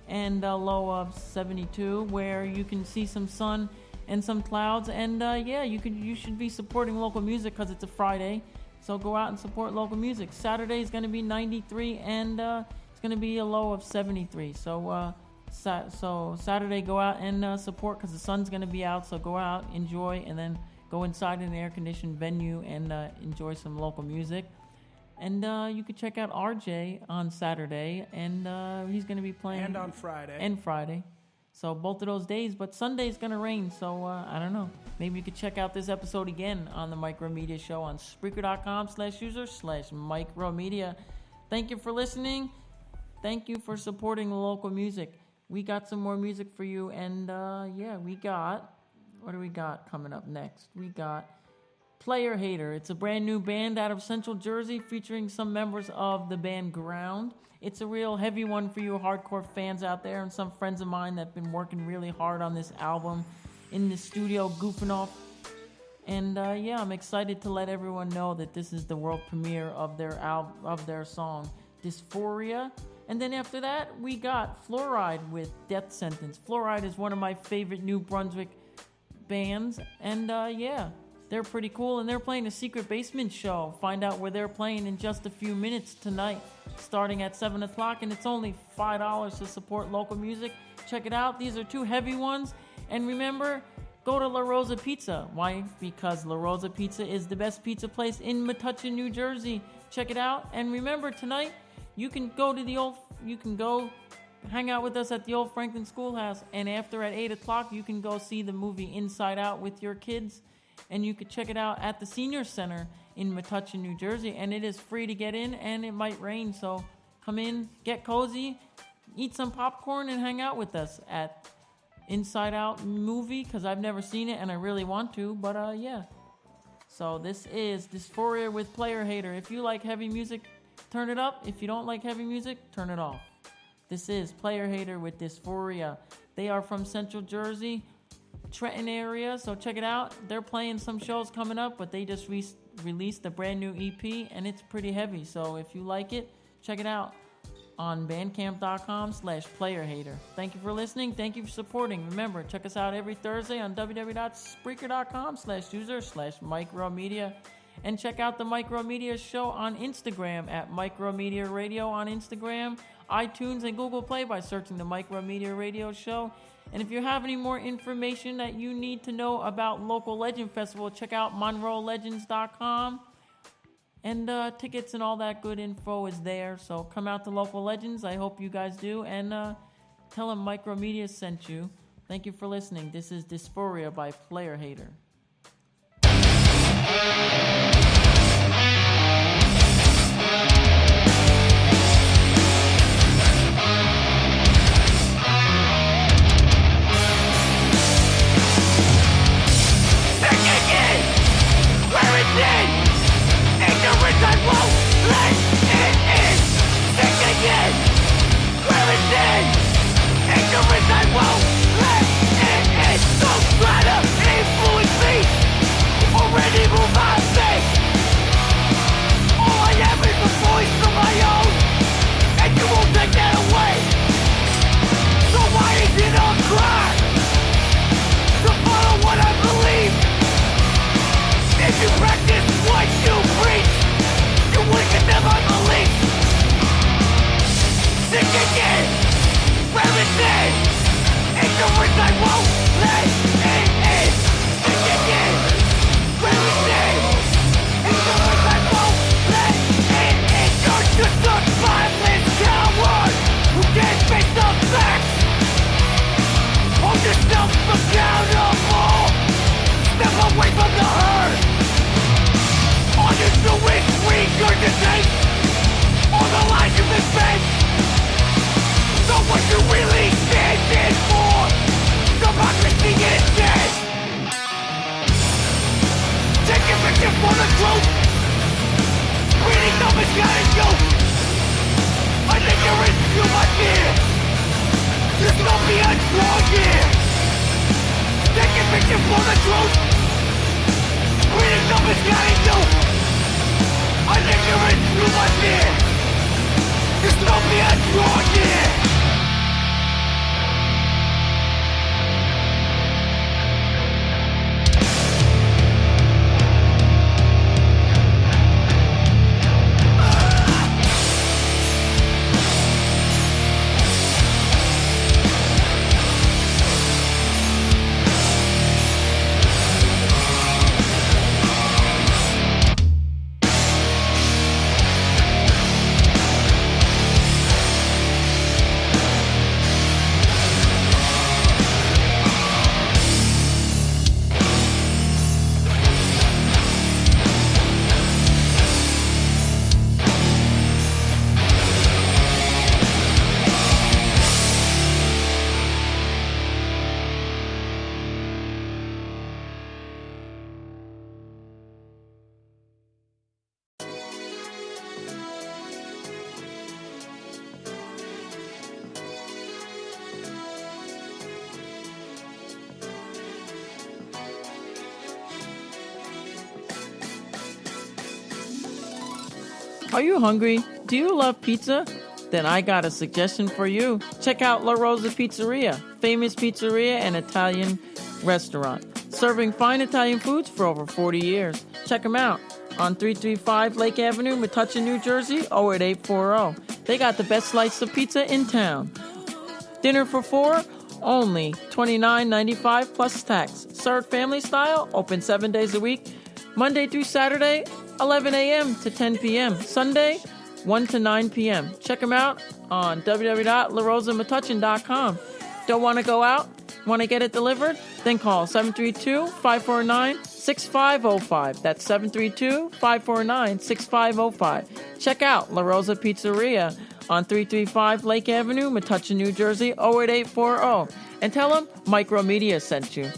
Speaker 3: and a low of 72, where you can see some sun and some clouds. And yeah, you should be supporting local music because it's a Friday. So go out and support local music. Saturday is going to be 93 and it's going to be a low of 73. So Saturday, go out and support because the sun's going to be out. So go out, enjoy, and then go inside an air-conditioned venue and enjoy some local music. And you could check out aReJay on Saturday, and he's going to be playing.
Speaker 4: And on Friday.
Speaker 3: And Friday. So both of those days, but Sunday's going to rain, so I don't know. Maybe you could check out this episode again on the MikeroMedia Show on Spreaker.com/user/MikeroMedia. Thank you for listening. Thank you for supporting the local music. We got some more music for you, and we got, what do we got coming up next? We got Player Hater. It's a brand new band out of Central Jersey featuring some members of the band Ground. It's a real heavy one for you hardcore fans out there, and some friends of mine that have been working really hard on this album in the studio goofing off. And I'm excited to let everyone know that this is the world premiere of their song Dysphoria. And then after that, we got Fluoride with Death Sentence. Fluoride is one of my favorite New Brunswick bands, and they're pretty cool, and they're playing a secret basement show. Find out where they're playing in just a few minutes tonight, starting at 7 o'clock, and it's only $5 to support local music. Check it out. These are two heavy ones. And remember, go to La Rosa Pizza. Why? Because La Rosa Pizza is the best pizza place in Metuchen, New Jersey. Check it out. And remember, tonight, you can go hang out with us at the old Franklin Schoolhouse. And after at 8 o'clock, you can go see the movie Inside Out with your kids. And you could check it out at the Senior Center in Metuchen, New Jersey. And it is free to get in, and it might rain. So come in, get cozy, eat some popcorn, and hang out with us at Inside Out movie, because I've never seen it and I really want to. But So this is Dysphoria with Player Hater. If you like heavy music, turn it up. If you don't like heavy music, turn it off. This is Player Hater with Dysphoria. They are from Central Jersey, Trenton area, so check it out. They're playing some shows coming up, but they just released a brand new EP, and it's pretty heavy. So if you like it, check it out on bandcamp.com/playerhater. Thank you for listening. Thank you for supporting. Remember, check us out every Thursday on www.spreaker.com/user/MikeroMedia. And check out the MikeroMedia Show on Instagram at MikeroMedia Radio on Instagram, iTunes, and Google Play by searching the MikeroMedia Radio Show. And if you have any more information that you need to know about Local Legend Festival, check out MonroeLegends.com. And tickets and all that good info is there. So come out to Local Legends. I hope you guys do. And tell them MikeroMedia sent you. Thank you for listening. This is Dysphoria by Player Hater.
Speaker 7: Ignorance, I won't let it in. Think again, where it's in. Ignorance, I won't let it in. Don't try to influence me or any move I make. All I have is a voice of my own, and you won't take that away. So why is it a crime to follow what I believe? If you practice what you preach, you wouldn't condemn my belief. Think again, where it's in. Ignorance, I won't let it in. Think again, where it's in. Ignorance, I won't let it in. You're just a spineless coward who can't face the facts. Hold yourself accountable. Step away from the herd. All you do is regurgitate all the lies you've been fed. So what you really stand for, democracy is dead. Taking victim for the truth, reading the misguided youth. I think you're into my fear. Dystopia draw here. Taking victim for the truth, reading the misguided youth. I think you're into my fear. Dystopia draw here.
Speaker 3: Are you hungry? Do you love pizza? Then I got a suggestion for you. Check out La Rosa Pizzeria, famous pizzeria and Italian restaurant, serving fine Italian foods for over 40 years. Check them out on 335 Lake Avenue, Metuchen, New Jersey, 08840. They got the best slice of pizza in town. Dinner for four, only $29.95 plus tax. Served family style, open 7 days a week, Monday through Saturday, 11 a.m. to 10 p.m. Sunday, 1 to 9 p.m. Check them out on www.larosametuchen.com. Don't want to go out? Want to get it delivered? Then call 732-549-6505. That's 732-549-6505. Check out La Rosa Pizzeria on 335 Lake Avenue, Metuchen, New Jersey, 08840. And tell them MikeroMedia sent you.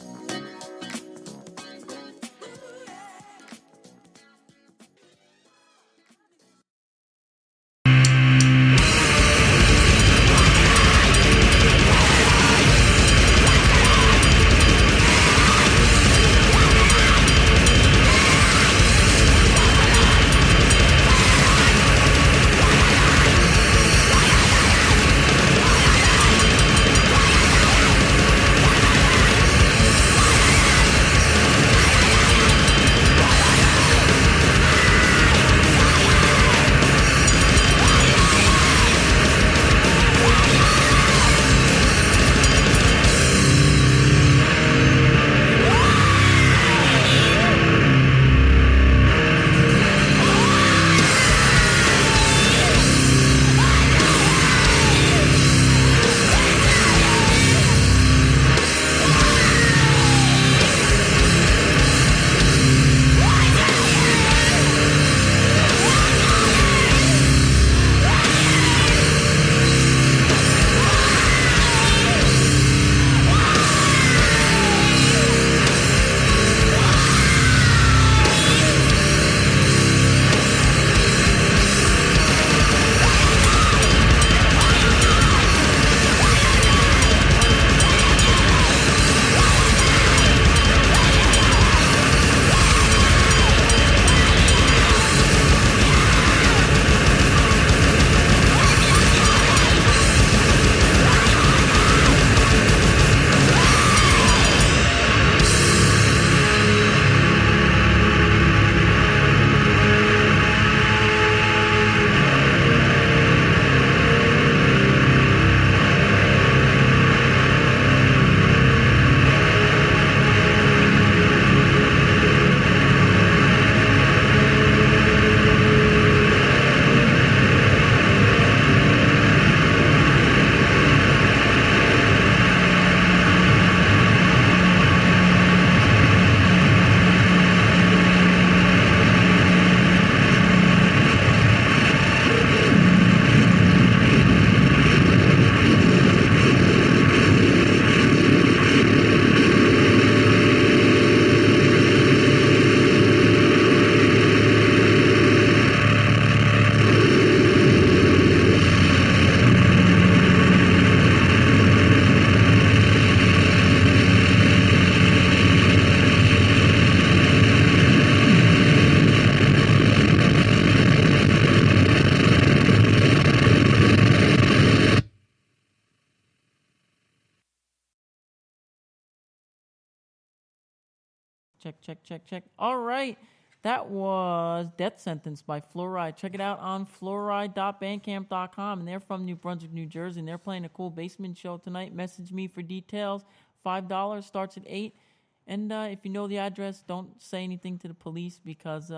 Speaker 3: Check. All right. That was Death Sentence by Fluoride. Check it out on fluoride.bandcamp.com. And they're from New Brunswick, New Jersey. And they're playing a cool basement show tonight. Message me for details. $5 starts at 8. And if you know the address, don't say anything to the police because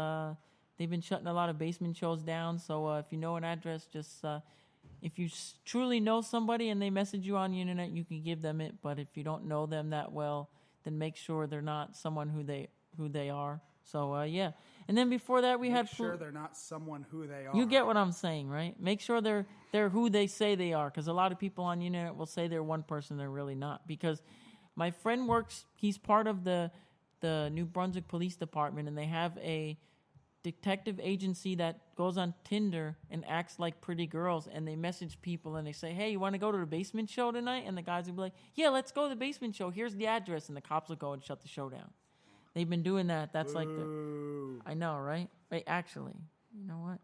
Speaker 3: they've been shutting a lot of basement shows down. So if you know an address, just if you truly know somebody and they message you on the internet, you can give them it. But if you don't know them that well, then make sure they're not someone who they are. So yeah. And then before that, we
Speaker 4: Make
Speaker 3: had
Speaker 4: sure they're not someone who they are.
Speaker 3: You get what I'm saying, right? Make sure they're who they say they are, because a lot of people on the internet will say they're one person they're really not. Because my friend he's part of the New Brunswick Police Department, and they have a detective agency that goes on Tinder and acts like pretty girls, and they message people and they say, hey, you want to go to the basement show tonight? And the guys will be like, yeah, let's go to the basement show. Here's the address. And the cops will go and shut the show down. They've been doing that. That's like I know, right? Wait, actually, you know what?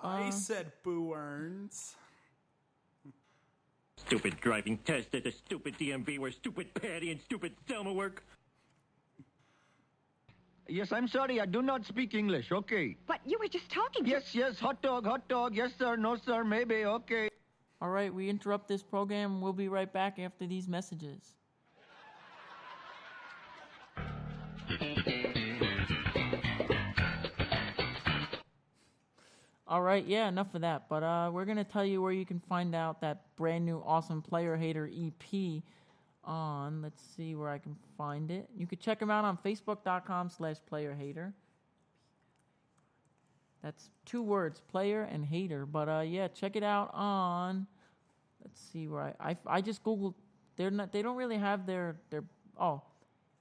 Speaker 4: I said Boo Earns.
Speaker 8: Stupid driving test at the stupid DMV where stupid Patty and stupid Thelma work.
Speaker 9: Yes, I'm sorry, I do not speak English, okay.
Speaker 10: But you were just talking to...
Speaker 9: Yes, hot dog, yes sir, no sir, maybe, okay.
Speaker 3: All right, we interrupt this program. We'll be right back after these messages. All right, yeah, enough of that. But we're going to tell you where you can find out that brand new awesome Player Hater EP on, let's see where I can find it. You can check them out on facebook.com/playerhater. That's 2 words, player and hater. But yeah, check it out on, let's see where I just Googled, they don't really have their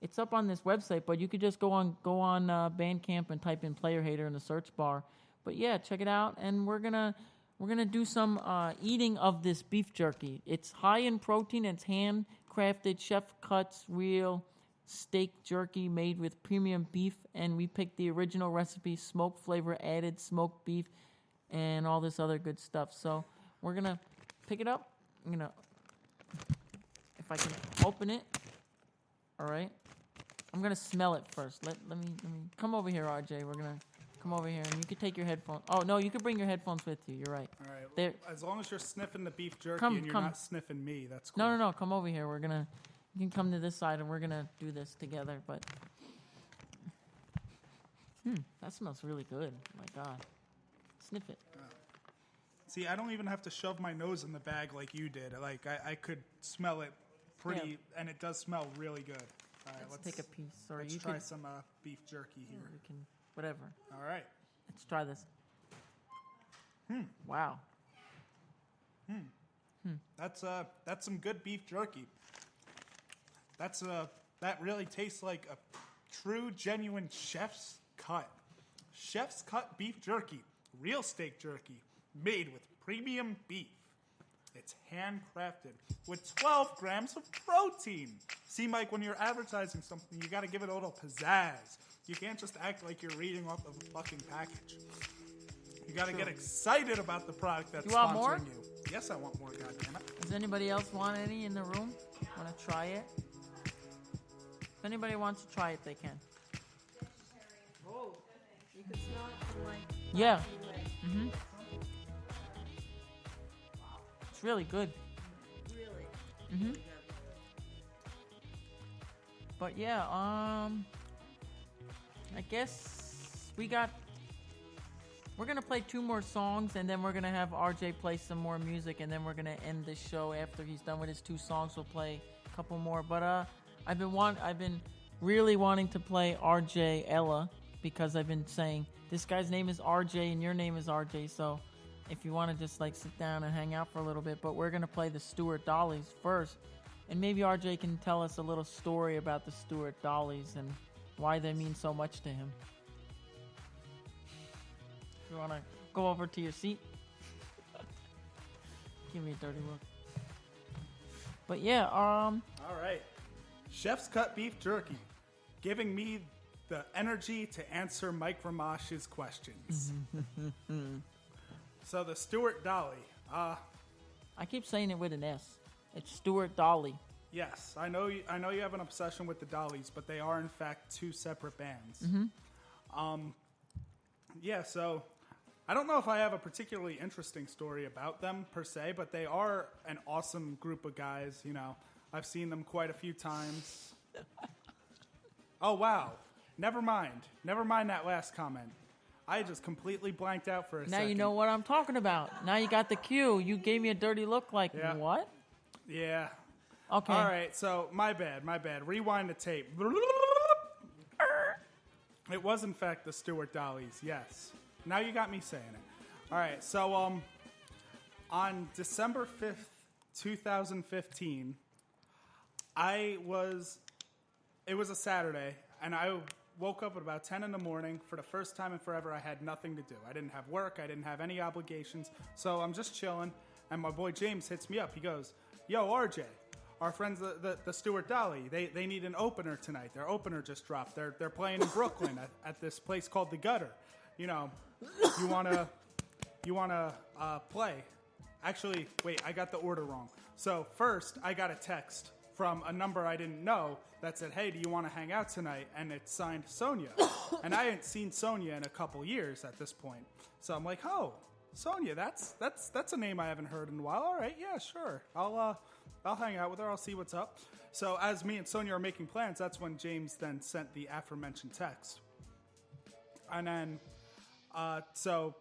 Speaker 3: it's up on this website, but you could just go on Bandcamp and type in Player Hater in the search bar. But yeah, check it out, and we're gonna do some eating of this beef jerky. It's high in protein. It's handcrafted, chef cuts, real steak jerky made with premium beef, and we picked the original recipe, smoke flavor added, smoked beef, and all this other good stuff. So we're gonna pick it up. If I can open it. All right, I'm gonna smell it first. Let me come over here, aReJay. We're gonna. Come over here, and you could take your headphones. Oh, no, you could bring your headphones with you. You're right.
Speaker 4: All right.
Speaker 3: They're,
Speaker 4: as long as you're sniffing the beef jerky and you're not sniffing me, that's cool.
Speaker 3: No. Come over here. You can come to this side, and we're going to do this together. But, that smells really good. My God. Sniff it.
Speaker 4: See, I don't even have to shove my nose in the bag like you did. Like, I could smell it pretty, and it does smell really good. All right, let's
Speaker 3: take a piece. Or
Speaker 4: let's try some beef jerky here.
Speaker 3: We can... Whatever.
Speaker 4: All right.
Speaker 3: Let's try this. Wow.
Speaker 4: That's some good beef jerky. That really tastes like a true, genuine chef's cut. Chef's cut beef jerky. Real steak jerky. Made with premium beef. It's handcrafted with 12 grams of protein. See, Mike, when you're advertising something, you got to give it a little pizzazz. You can't just act like you're reading off of a fucking package. You got to get excited about the product that's sponsoring you. Yes, I want more, goddammit.
Speaker 3: Does anybody else want any in the room? Want to try it? If anybody wants to try it, they can.
Speaker 10: Oh, you can smell it from like...
Speaker 3: Yeah. Mm-hmm. It's really good.
Speaker 10: Really?
Speaker 3: Mm-hmm.
Speaker 10: Really good.
Speaker 3: But yeah, I guess we're gonna play 2 more songs, and then we're gonna have aReJay play some more music, and then we're gonna end this show after he's done with his 2 songs. We'll play a couple more. But I've been really wanting to play aReJay Ella, because I've been saying this guy's name is aReJay and your name is aReJay, so if you want to just like sit down and hang out for a little bit. But we're gonna play the Stewart Dollies first, and maybe aReJay can tell us a little story about the Stewart Dollies and why they mean so much to him. You want to go over to your seat? Give me a dirty look. But yeah,
Speaker 4: all right. Chef's cut beef jerky, giving me the energy to answer Mike Ramash's questions. So the Stewart Dolly.
Speaker 3: I keep saying it with an S. It's Stewart Dolly.
Speaker 4: Yes, I know you have an obsession with the Dollies, but they are in fact 2 separate bands. Yeah, so I don't know if I have a particularly interesting story about them per se, but they are an awesome group of guys. I've seen them quite a few times. Oh wow, never mind that last comment. I just completely blanked out for a second.
Speaker 3: Now you know what I'm talking about. Now you got the cue. You gave me a dirty look like, what?
Speaker 4: Yeah.
Speaker 3: Okay.
Speaker 4: All right, so my bad. Rewind the tape. It was, in fact, the Stewart Dollies, yes. Now you got me saying it. All right, so on December 5th, 2015, it was a Saturday, and I woke up at about 10 in the morning. For the first time in forever, I had nothing to do. I didn't have work. I didn't have any obligations. So I'm just chilling, and my boy James hits me up. He goes, "Yo, aReJay, our friends, the Stewart Dolly, they need an opener tonight. Their opener just dropped. They're playing in Brooklyn at this place called The Gutter. You know, you wanna play. Actually, wait, I got the order wrong. So first, I got a text from a number I didn't know that said, "Hey, do you want to hang out tonight?" And it's signed Sonia. And I hadn't seen Sonia in a couple years at this point. So I'm like, "Oh, Sonia, that's a name I haven't heard in a while. All right, yeah, sure. I'll hang out with her. I'll see what's up." So as me and Sonia are making plans, that's when James then sent the aforementioned text. And then, so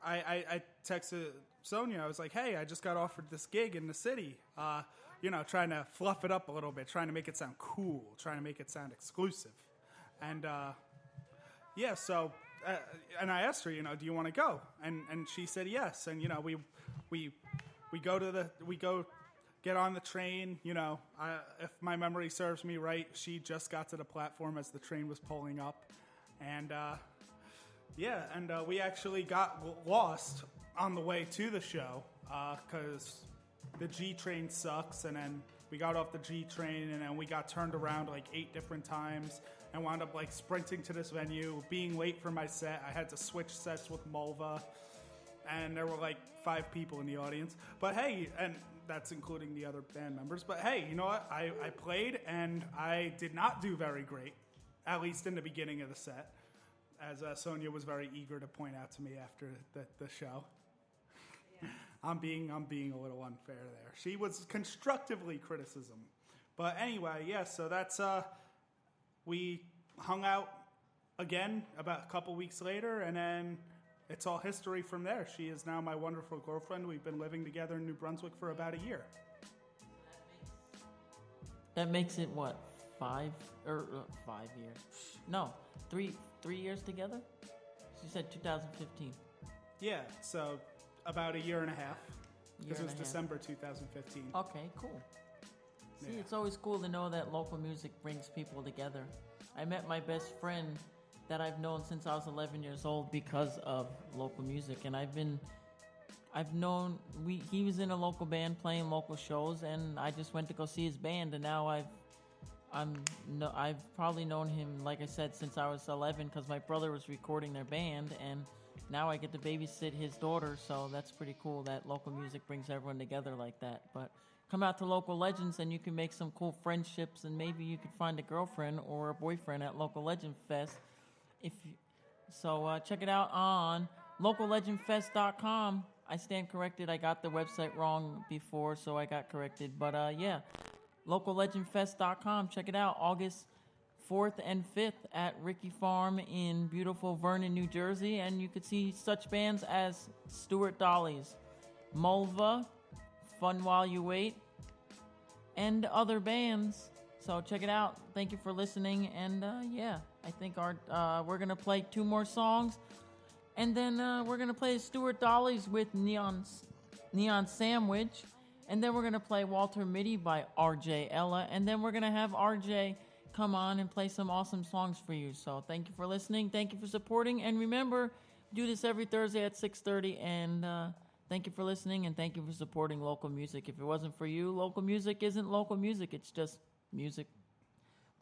Speaker 4: I texted Sonia. I was like, "Hey, I just got offered this gig in the city. You know, trying to fluff it up a little bit, trying to make it sound cool, trying to make it sound exclusive." And yeah, so and I asked her, you know, "Do you want to go?" And she said yes. And you know, we go get on the train. You know, if my memory serves me right, she just got to the platform as the train was pulling up, and yeah, and we actually got lost on the way to the show because the G train sucks, and then we got off the G train, and then we got turned around like 8 different times and wound up like sprinting to this venue, being late for my set. I had to switch sets with Mulva, and there were like 5 people in the audience. But hey, and that's including the other band members. But hey, you know what? I played, and I did not do very great, at least in the beginning of the set, as Sonia was very eager to point out to me after the show. I'm being a little unfair there. She was constructively criticism. But anyway, yeah, so that's, we hung out again about a couple weeks later, and then it's all history from there. She is now my wonderful girlfriend. We've been living together in New Brunswick for about a year.
Speaker 3: That makes it what, 5 years? No, 3 years together? She said 2015.
Speaker 4: Yeah, so about a year and a half. Because it was
Speaker 3: and a half.
Speaker 4: December 2015.
Speaker 3: Okay, cool. See,
Speaker 4: Yeah.
Speaker 3: it's always cool to know that local music brings people together. I met my best friend that I've known since I was 11 years old because of local music, and he was in a local band playing local shows, and I just went to go see his band, and now I've probably known him, like I said, since I was 11 because my brother was recording their band, and now I get to babysit his daughter, so that's pretty cool that local music brings everyone together like that. But come out to Local Legends and you can make some cool friendships, and maybe you could find a girlfriend or a boyfriend at Local Legend Fest. Check it out on locallegendfest.com. I stand corrected. I got the website wrong before, so I got corrected. But yeah, locallegendfest.com. Check it out. August 4th and 5th at Ricky Farm in beautiful Vernon, New Jersey. And you could see such bands as Stewart Dolly's, Mulva, Fun While You Wait, and other bands. So check it out. Thank you for listening. And yeah, I think we're going to play 2 more songs. And then we're going to play Stewart Dolly's with Neon Sandwich. And then we're going to play Walter Mitty by aReJay Ella. And then we're going to have aReJay come on and play some awesome songs for you. So thank you for listening. Thank you for supporting. And remember, do this every Thursday at 6:30. And thank you for listening, and thank you for supporting local music. If it wasn't for you, local music isn't local music. It's just music.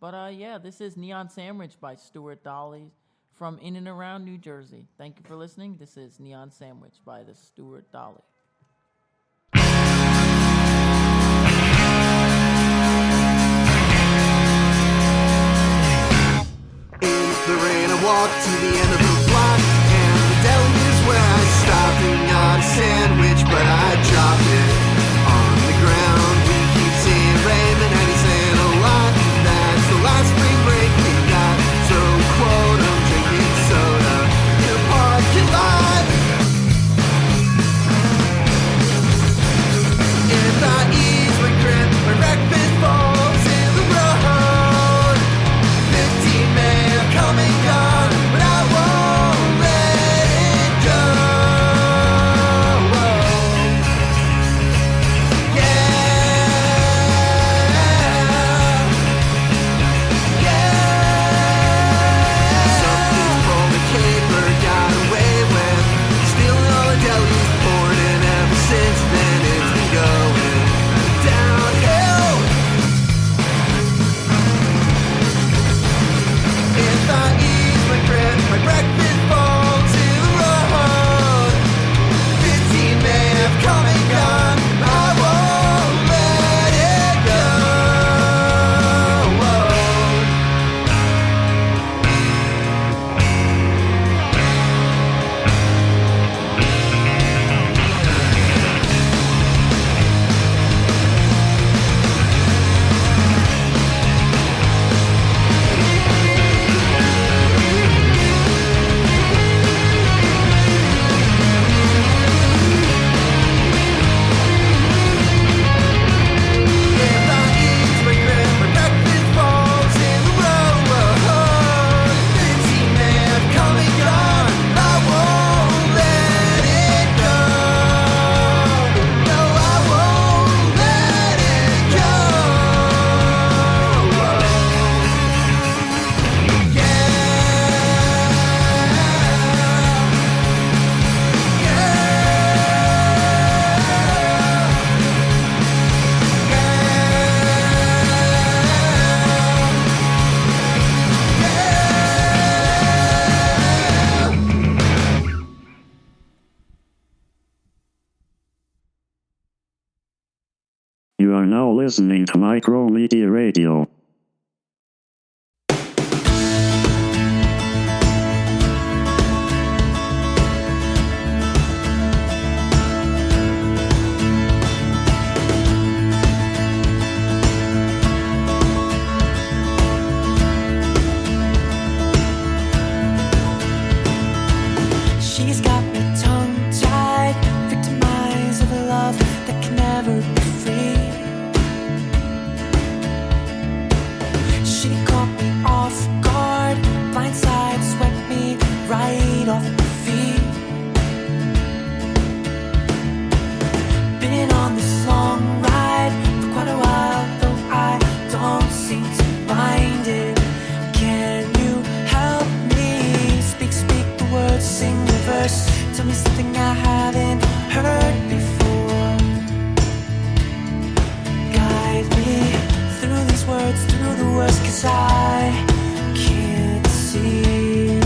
Speaker 3: But yeah, this is Neon Sandwich by Stewart Dolly from in and around New Jersey. Thank you for listening. This is Neon Sandwich by the Stewart Dolly.
Speaker 11: In the rain, I walked to the end of the block, and the deli is where I stopped and got a sandwich, but I dropped it on the ground. We keep seeing Raymond, and he's saying a lot. That's the last spring break we got, so quote, I'm drinking soda in a parking lot.
Speaker 5: You are now listening to MikeroMedia Radio.
Speaker 12: She's got me tongue-tied, victimized of a love that can never be free. She caught me off guard, blindside swept me right off my feet. Been on this long ride for quite a while, though I don't seem to mind it. Can you help me? Speak the words, sing the verse. Tell me something I haven't heard before. Guide me through these words, through the words, 'cause I can't see.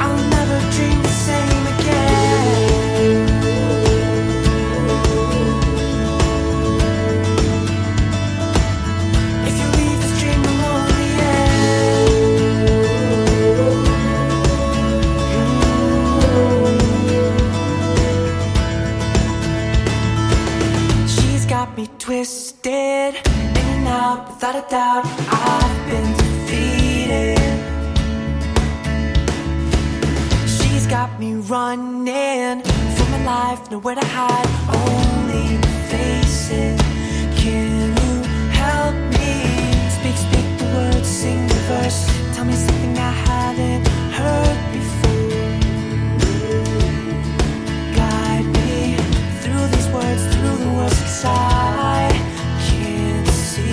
Speaker 12: I'll never dream the same again. If you leave this dream alone in the end. She's got me twisted, in and out, without a doubt, I've been defeated. She's got me running for my life, nowhere to hide, only to face it. Can you help me? Speak the words, sing the verse. Tell me something I haven't heard before. Guide me through these words, through the words, 'cause I can't see.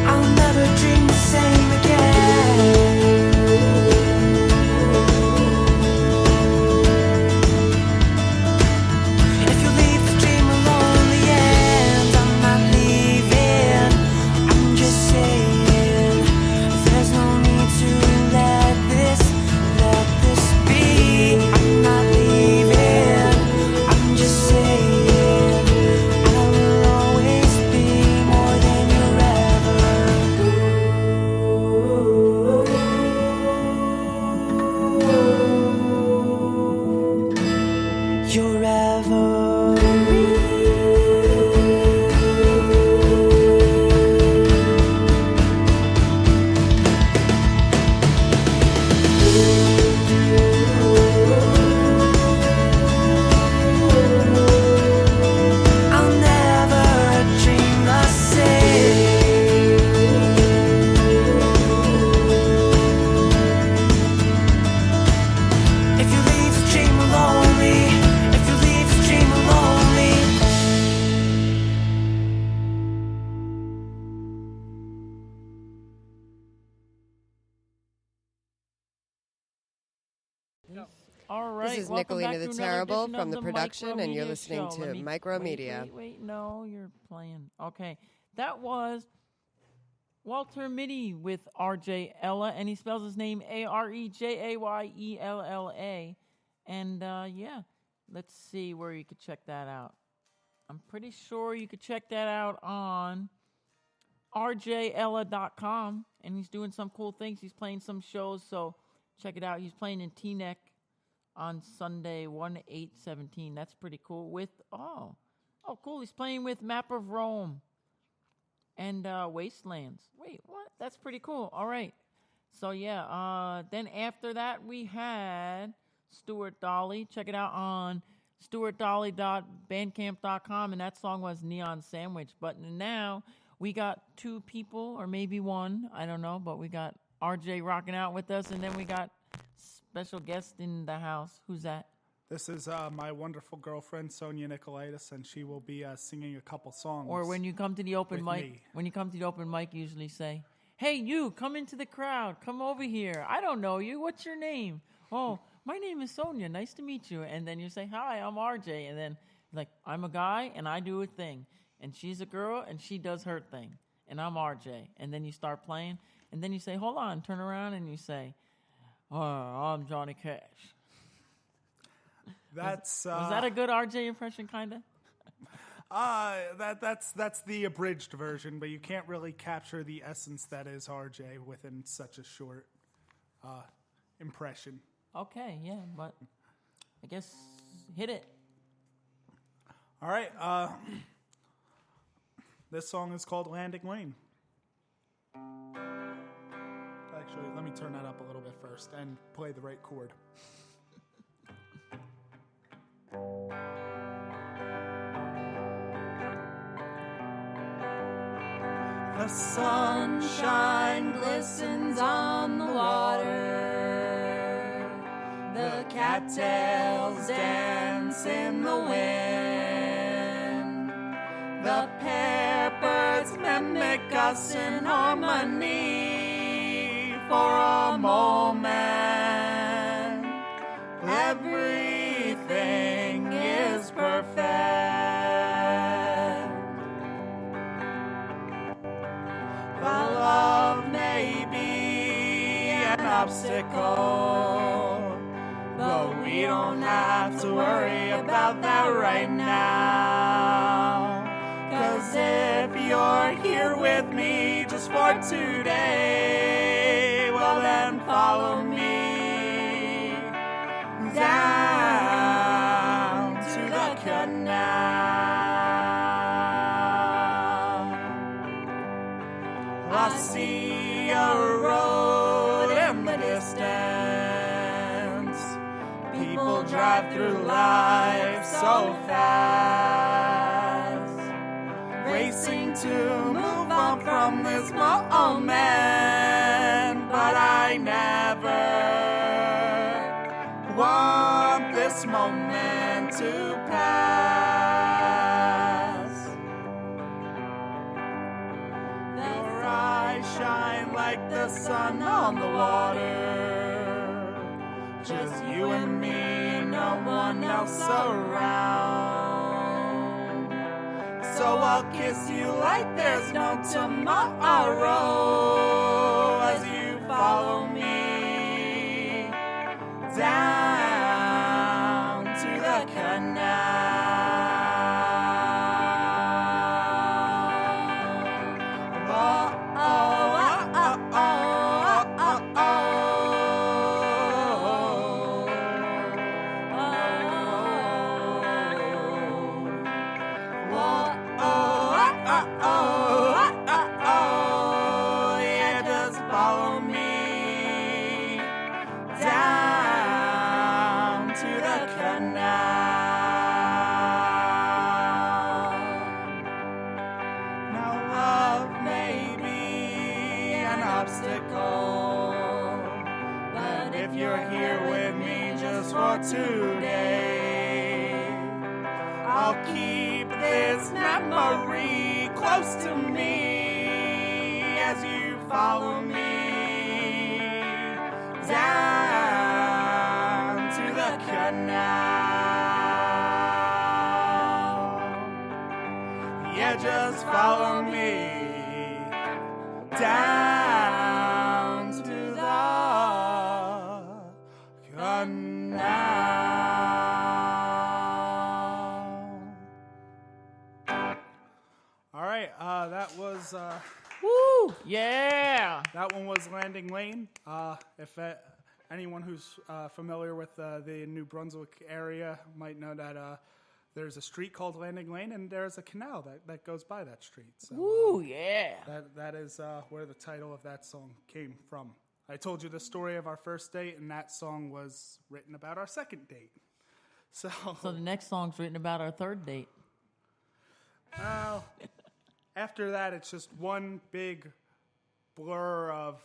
Speaker 12: I'll never dream the same again. If you leave the dream alone in the end, I'm not leaving. I'm just saying, there's no need to let this be. I'm not leaving. I'm just saying, I will always be more than you're ever. You're ever. I'll never dream the same. If you leave the dream lonely, if you leave the dream lonely.
Speaker 3: All right.
Speaker 13: This is
Speaker 3: welcome back
Speaker 13: Nicolina the
Speaker 3: to another
Speaker 13: Terrible
Speaker 3: edition
Speaker 13: from
Speaker 3: of
Speaker 13: the production, and you're
Speaker 3: MikeroMedia
Speaker 13: listening
Speaker 3: Show.
Speaker 13: to
Speaker 3: Let me-
Speaker 13: MikeroMedia.
Speaker 3: Wait, no, you're playing. Okay, that was Walter Mitty with aReJay Ella, and he spells his name aReJayella. And yeah, let's see where you could check that out. I'm pretty sure you could check that out on aReJayella.com, and he's doing some cool things. He's playing some shows, so check it out. He's playing in Teaneck on Sunday, 1/8/17. That's pretty cool. With cool. He's playing with Map of Rome and Wastelands. Wait, what? That's pretty cool. All right. So yeah. Then after that we had Stewart Dolly. Check it out on stewartdolly.bandcamp.com, and that song was Neon Sandwich. But now we got two people, or maybe one, I don't know, but we got aReJay rocking out with us, and then we got special guest in the house. Who's that?
Speaker 4: This is my wonderful girlfriend, Sonia Nicolaitis, and she will be singing a couple songs.
Speaker 3: Or when you come to the open mic,
Speaker 4: me.
Speaker 3: when you come to the open mic, you usually say, "Hey, you, come into the crowd. Come over here. I don't know you. What's your name? Oh, my name is Sonia. Nice to meet you. And then you say, hi, I'm RJ. And then like, I'm a guy and I do a thing. And she's a girl and she does her thing. And I'm RJ. And then you start playing. And then you say, hold on, turn around and you say, oh, I'm Johnny Cash.
Speaker 4: Was
Speaker 3: that a good RJ impression, kind of?
Speaker 4: That's the abridged version, but you can't really capture the essence that is RJ within such a short impression.
Speaker 3: Okay, yeah, but I guess hit it.
Speaker 4: All right, this song is called Landing Lane. Actually, let me turn that up a little bit first and play the right chord.
Speaker 12: The sunshine glistens on the water. The cattails dance in the wind. The peppers mimic us in harmony for a moment. Everything is perfect. While love may be an obstacle, but we don't have to worry about that right now. 'Cause if you're here with me just for today, well then follow me down to the canal. I see a road in the distance. People drive through life so fast, racing to move on from this moment. But I never want this moment to pass. Your eyes shine like the sun on the water. Just you and me, no one else around. So I'll kiss you like there's no tomorrow as you follow me down to the canal. Oh, oh, oh, oh, oh, oh, oh, yeah, just follow me down to the canal. Now love may be an obstacle, but if you're here with me just for today, I'll keep this memory close to me as you follow me down to the canal. Yeah, just follow me down to the canal. All right, that was
Speaker 3: woo, yeah.
Speaker 4: That one was Landing Lane. If anyone who's familiar with the New Brunswick area might know that there's a street called Landing Lane, and there's a canal that goes by that street. So,
Speaker 3: ooh, yeah.
Speaker 4: That is where the title of that song came from. I told you the story of our first date, and that song was written about our second date. So
Speaker 3: the next song's written about our third date.
Speaker 4: After that, it's just one big blur of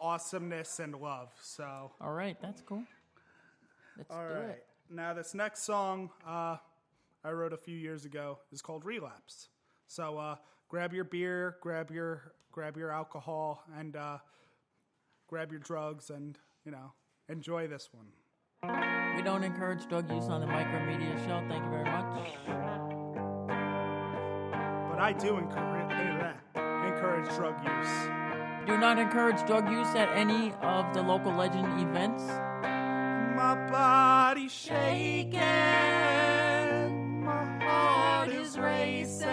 Speaker 4: awesomeness and love. So,
Speaker 3: all right, that's cool. Let's do it.
Speaker 4: Now, this next song I wrote a few years ago is called Relapse. So, grab your beer, grab your alcohol, and grab your drugs, and enjoy this one.
Speaker 3: We don't encourage drug use on the MikeroMedia show. Thank you very much.
Speaker 4: But I do encourage drug use.
Speaker 3: Do not encourage drug use at any of the local legend events.
Speaker 4: My body's shaking, my heart is racing,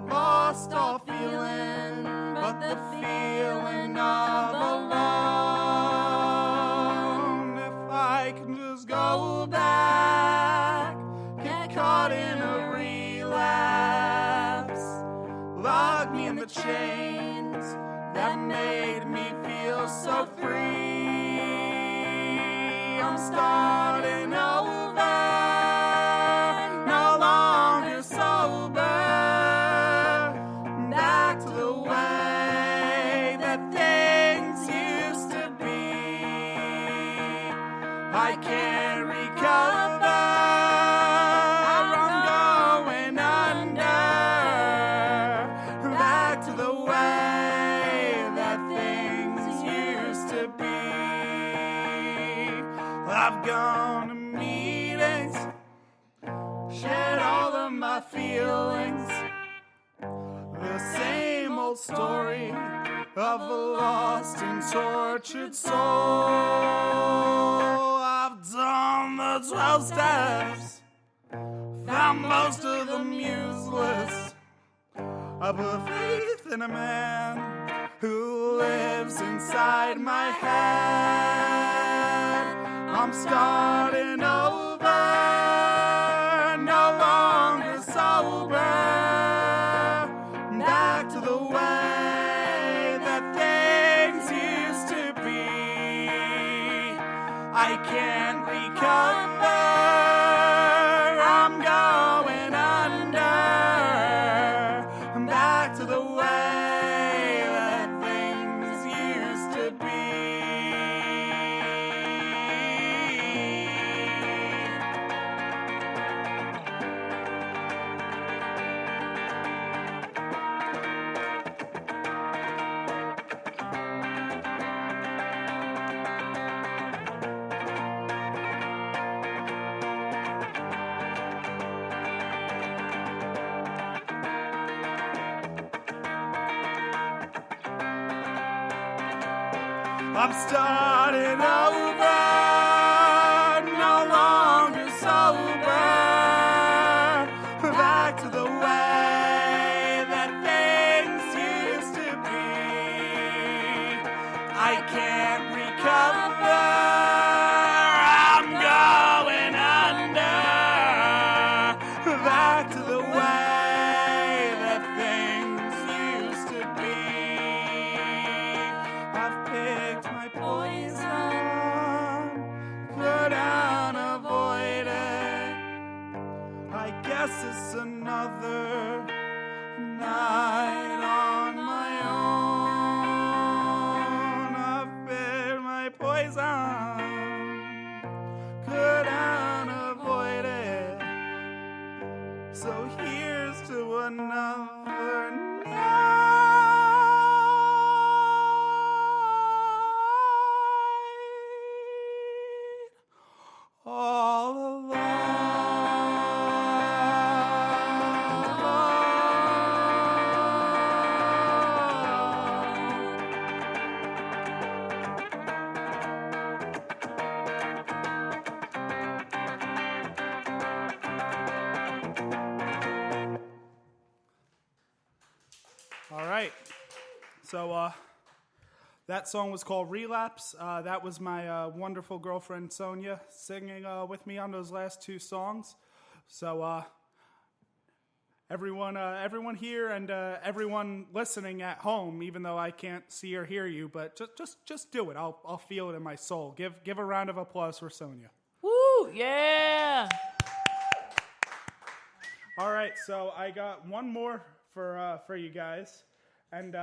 Speaker 4: lost all feeling, but the feeling of alone. If I can just go back, get caught in a relapse, lock me in the chains that made me feel so free. I'm starting over, no longer sober, back to the way that things used to be. I can't recover, I'm going under, back to the way that things used to be. I've gone to meetings, shared all of my feelings, the same old story of a lost and tortured soul. I've done the 12 steps, found most of them useless. I put faith in a man who lives inside my head. I'm starting over, no longer sober, back to the way that things used to be. I can't recover, I'm going under, back to the way that things used to be. I'm starting over, no longer sober, back to the way that things used to be. I can't recover, I'm going under, back to the way that things used to be. I've picked my poison, could unavoid it. I guess it's another night on my own. I've picked my poison, could unavoid it. So here's to another night. All right. So that song was called Relapse. That was my wonderful girlfriend Sonia singing with me on those last two songs. So everyone here and everyone listening at home, even though I can't see or hear you, but just do it. I'll feel it in my soul. Give a round of applause for Sonia.
Speaker 3: Woo! Yeah!
Speaker 4: All right, so I got one more for you guys, and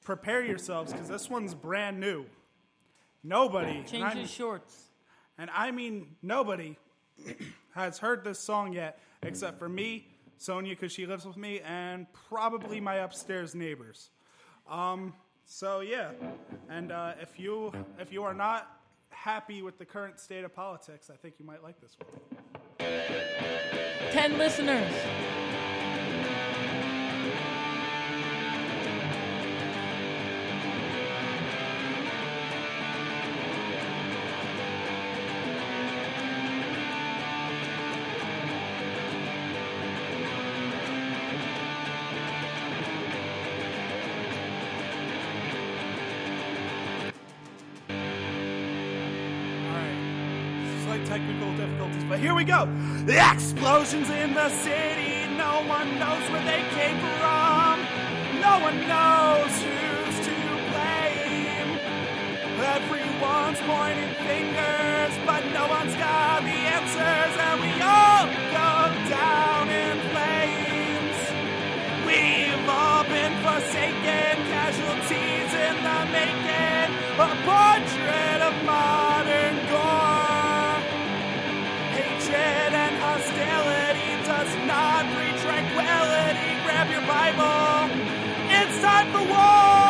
Speaker 4: prepare yourselves because this one's brand new. Nobody
Speaker 3: Change your shorts.
Speaker 4: And I mean nobody has heard this song yet, except for me, Sonia, because she lives with me, and probably my upstairs neighbors. So yeah, and if you are not happy with the current state of politics, I think you might like this one.
Speaker 3: 10 listeners.
Speaker 4: Technical difficulties, but here we go. The explosions in the city, no one knows where they came from. No one knows who's to blame. Everyone's pointing fingers, but no one's got the answers, and we all go down in flames. We've all been forsaken, casualties in the making, a portrait of modern gore. Hatred and hostility does not breed tranquility. Grab your Bible. It's time for war.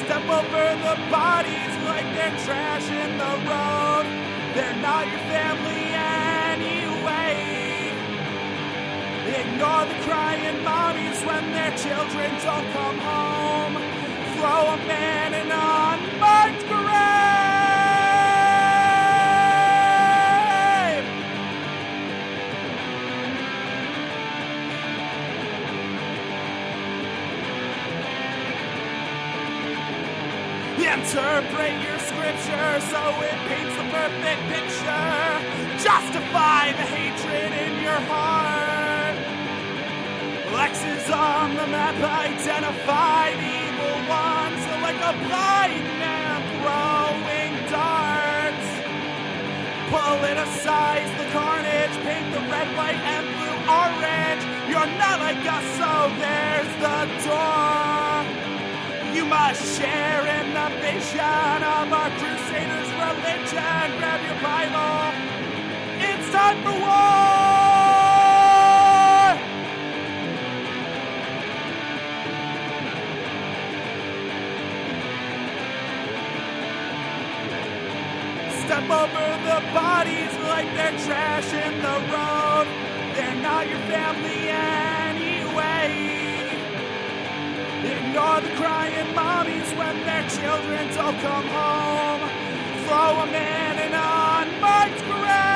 Speaker 4: Step over the bodies like they're trash in the road. They're not your family anyway. Ignore the crying mommies when their children don't come home. Throw a man in an unmarked grave. Interpret your scripture so it paints the perfect picture. Justify the hatred in your heart. X's on the map, identify the evil ones like a blind man throwing darts. Politicize the carnage, paint the red, white, and blue orange. You're not like us, so there's the door. You must share in the vision of our crusaders' religion. Grab your Bible, it's time for war. Step over the bodies like they're trash in the road. They're not your family anyway. Ignore the crying mommies when their children don't come home. Throw a man in an unmarked grave.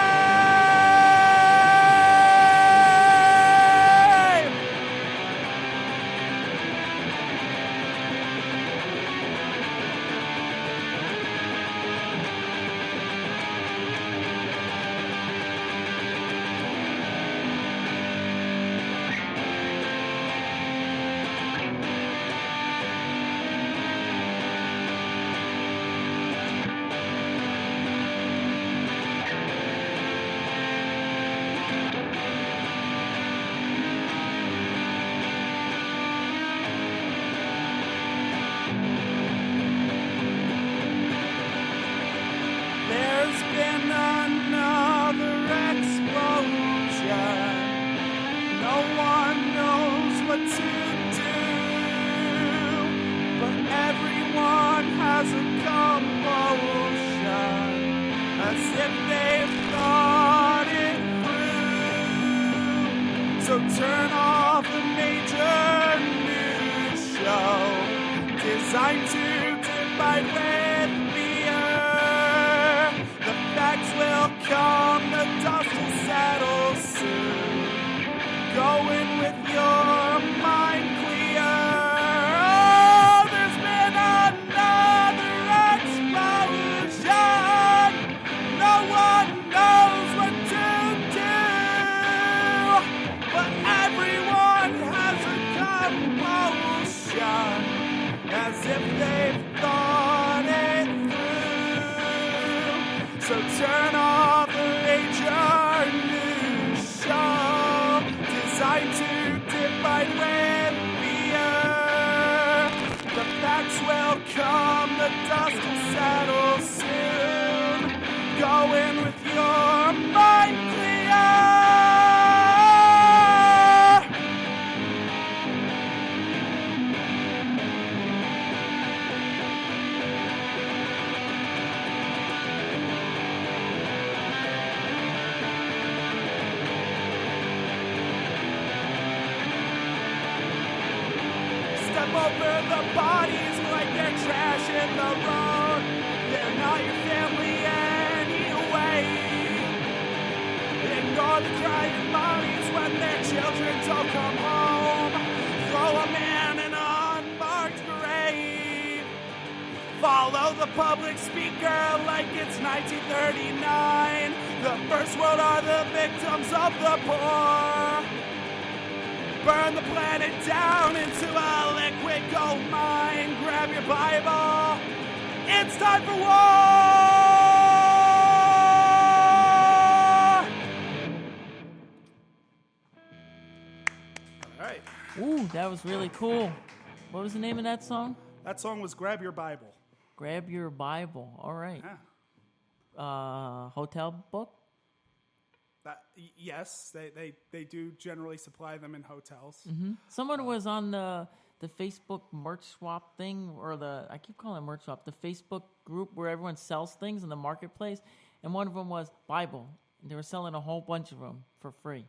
Speaker 4: go in with your mind clear. Step over the bodies like they're trash in the road. They're not your family anyway. Ignore the crying mommies when their children don't come home. Throw a man in an unmarked grave. Follow the public speaker like it's 1939. The first world are the victims of the poor. Burn the planet down into a liquid gold mine. Grab your Bible. It's time for war! All right.
Speaker 3: Ooh, that was really cool. What was the name of that song?
Speaker 4: That song was Grab Your Bible.
Speaker 3: Grab Your Bible. All right.
Speaker 4: Yeah.
Speaker 3: Hotel book?
Speaker 4: Yes, they do generally supply them in hotels.
Speaker 3: Mm-hmm. Someone was on the Facebook merch swap thing, or I keep calling it merch swap, the Facebook group where everyone sells things in the marketplace, and one of them was Bible. They were selling a whole bunch of them for free.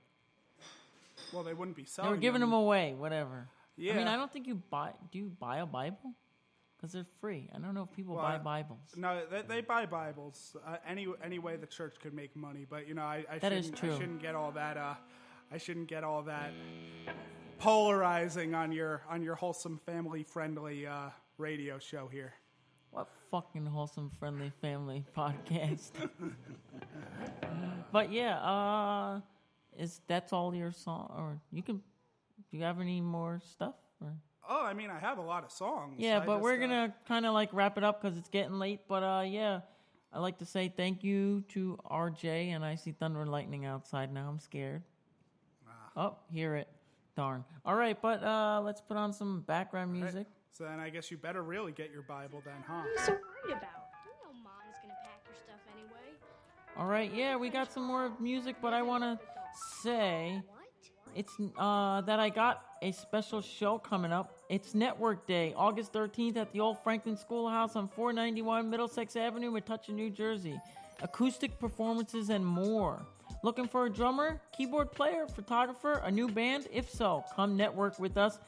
Speaker 4: Well, they wouldn't be
Speaker 3: They
Speaker 4: selling
Speaker 3: were giving them away, whatever.
Speaker 4: Yeah.
Speaker 3: I mean, I don't think do you buy a Bible? Because they're free. I don't know if people buy Bibles.
Speaker 4: No, they buy Bibles any way the church could make money. But I
Speaker 3: That is true.
Speaker 4: I shouldn't get all that. I shouldn't get all that polarizing on your wholesome, family friendly radio show here.
Speaker 3: What fucking wholesome, friendly family podcast? But yeah, that's all your song? Or do you have any more stuff? Or?
Speaker 4: Oh, I mean, I have a lot of songs.
Speaker 3: Yeah, but we're going to kind of like wrap it up because it's getting late. But yeah, I'd like to say thank you to aReJay, and I see thunder and lightning outside now. I'm scared. Oh, hear it. Darn. All right, but let's put on some background music.
Speaker 4: Right. So then I guess you better really get your Bible then, huh?
Speaker 10: What are you so worried about? You know Mom's gonna pack your stuff anyway.
Speaker 3: All right, yeah, we got some more music, but I want to say it's that I got a special show coming up. It's Network Day, August 13th at the Old Franklin Schoolhouse on 491 Middlesex Avenue, Metuchen, New Jersey. Acoustic performances and more. Looking for a drummer, keyboard player, photographer, a new band? If so, come network with us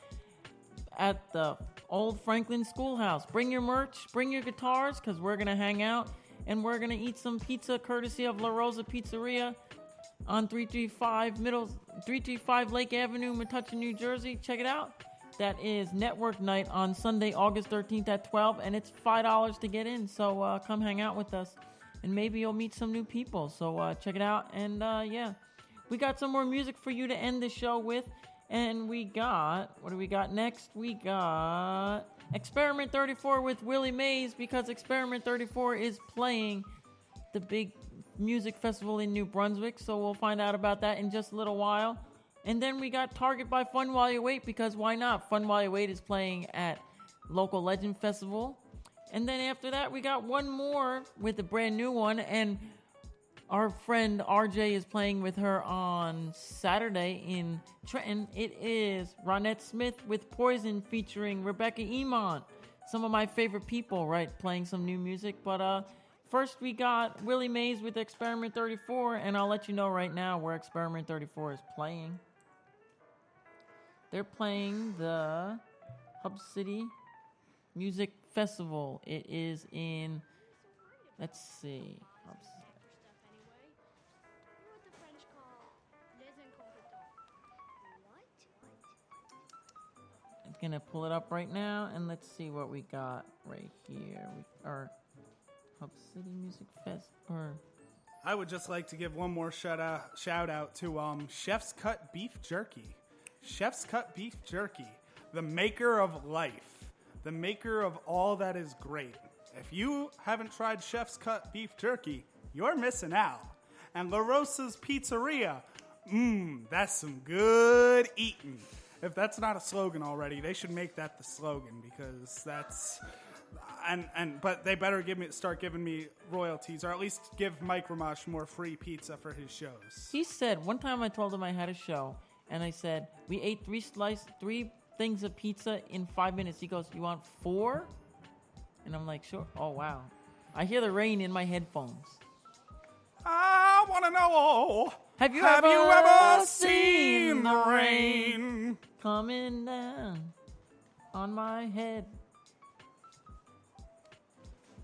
Speaker 3: at the Old Franklin Schoolhouse. Bring your merch, bring your guitars, because we're going to hang out, and we're going to eat some pizza courtesy of La Rosa Pizzeria on 335 Lake Avenue, Metuchen, New Jersey. Check it out. That is Network Night on Sunday, August 13th at 12, and it's $5 to get in, so come hang out with us. And maybe you'll meet some new people. So check it out. And yeah, we got some more music for you to end the show with. And we got, what do we got next? We got Experiment 34 with Willie Mays, because Experiment 34 is playing the big music festival in New Brunswick. So we'll find out about that in just a little while. And then we got Target by Fun While You Wait, because why not? Fun While You Wait is playing at Local Legend Festival. And then after that, we got one more with a brand new one. And our friend aReJay is playing with her on Saturday in Trenton. It is Rhonette Smith with Poison featuring Rebecca Emont. Some of my favorite people, right, playing some new music. But first we got Willie Mays with Experiment 34. And I'll let you know right now where Experiment 34 is playing. They're playing the Hub City Music Festival. It is in, let's see. I'm gonna pull it up right now, and let's see what we got right here. Our Hub City Music Fest.
Speaker 4: I would just like to give one more shout out to Chef's Cut Beef Jerky. Chef's Cut Beef Jerky, the maker of life. The maker of all that is great. If you haven't tried Chef's Cut Beef Jerky, you're missing out. And La Rosa's Pizzeria, that's some good eating. If that's not a slogan already, they should make that the slogan, because but they better start giving me royalties, or at least give Mike Ramash more free pizza for his shows.
Speaker 3: He said, one time I told him I had a show, and I said, we ate 3 things of pizza in 5 minutes. He goes, you want 4? And I'm like, sure. Oh, wow. I hear the rain in my headphones.
Speaker 4: I want to know.
Speaker 3: Have you ever seen the rain coming down on my head?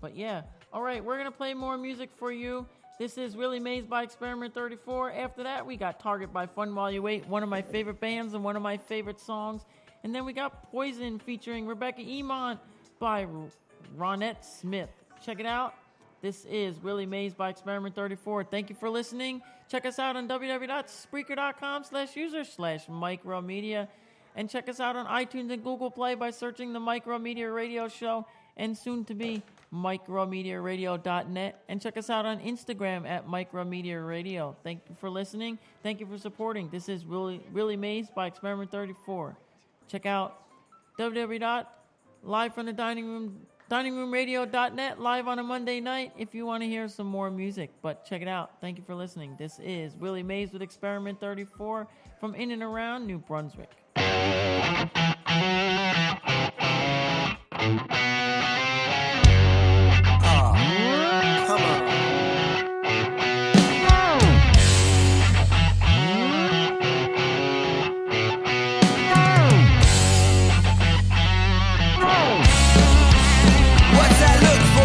Speaker 3: But yeah. All right, we're going to play more music for you. This is Willie Mays by Experiment 34. After that, we got Target by Fun While You Wait, one of my favorite bands and one of my favorite songs. And then we got Poison featuring Rebecca Emont by Rhonette Smith. Check it out. This is Willie Mays by Experiment 34. Thank you for listening. Check us out on www.spreaker.com/user/MikeroMedia. And check us out on iTunes and Google Play by searching the MikeroMedia Radio Show and soon to be MikeroMediaRadio.net. And check us out on Instagram at MikeroMedia Radio. Thank you for listening. Thank you for supporting. This is Willie Mays by Experiment 34. Check out www.livefromthediningroomradio.net live on a Monday night if you want to hear some more music. But check it out. Thank you for listening. This is Willie Mays with Experiment 34 from in and around New Brunswick.
Speaker 11: Come on. What's that look for?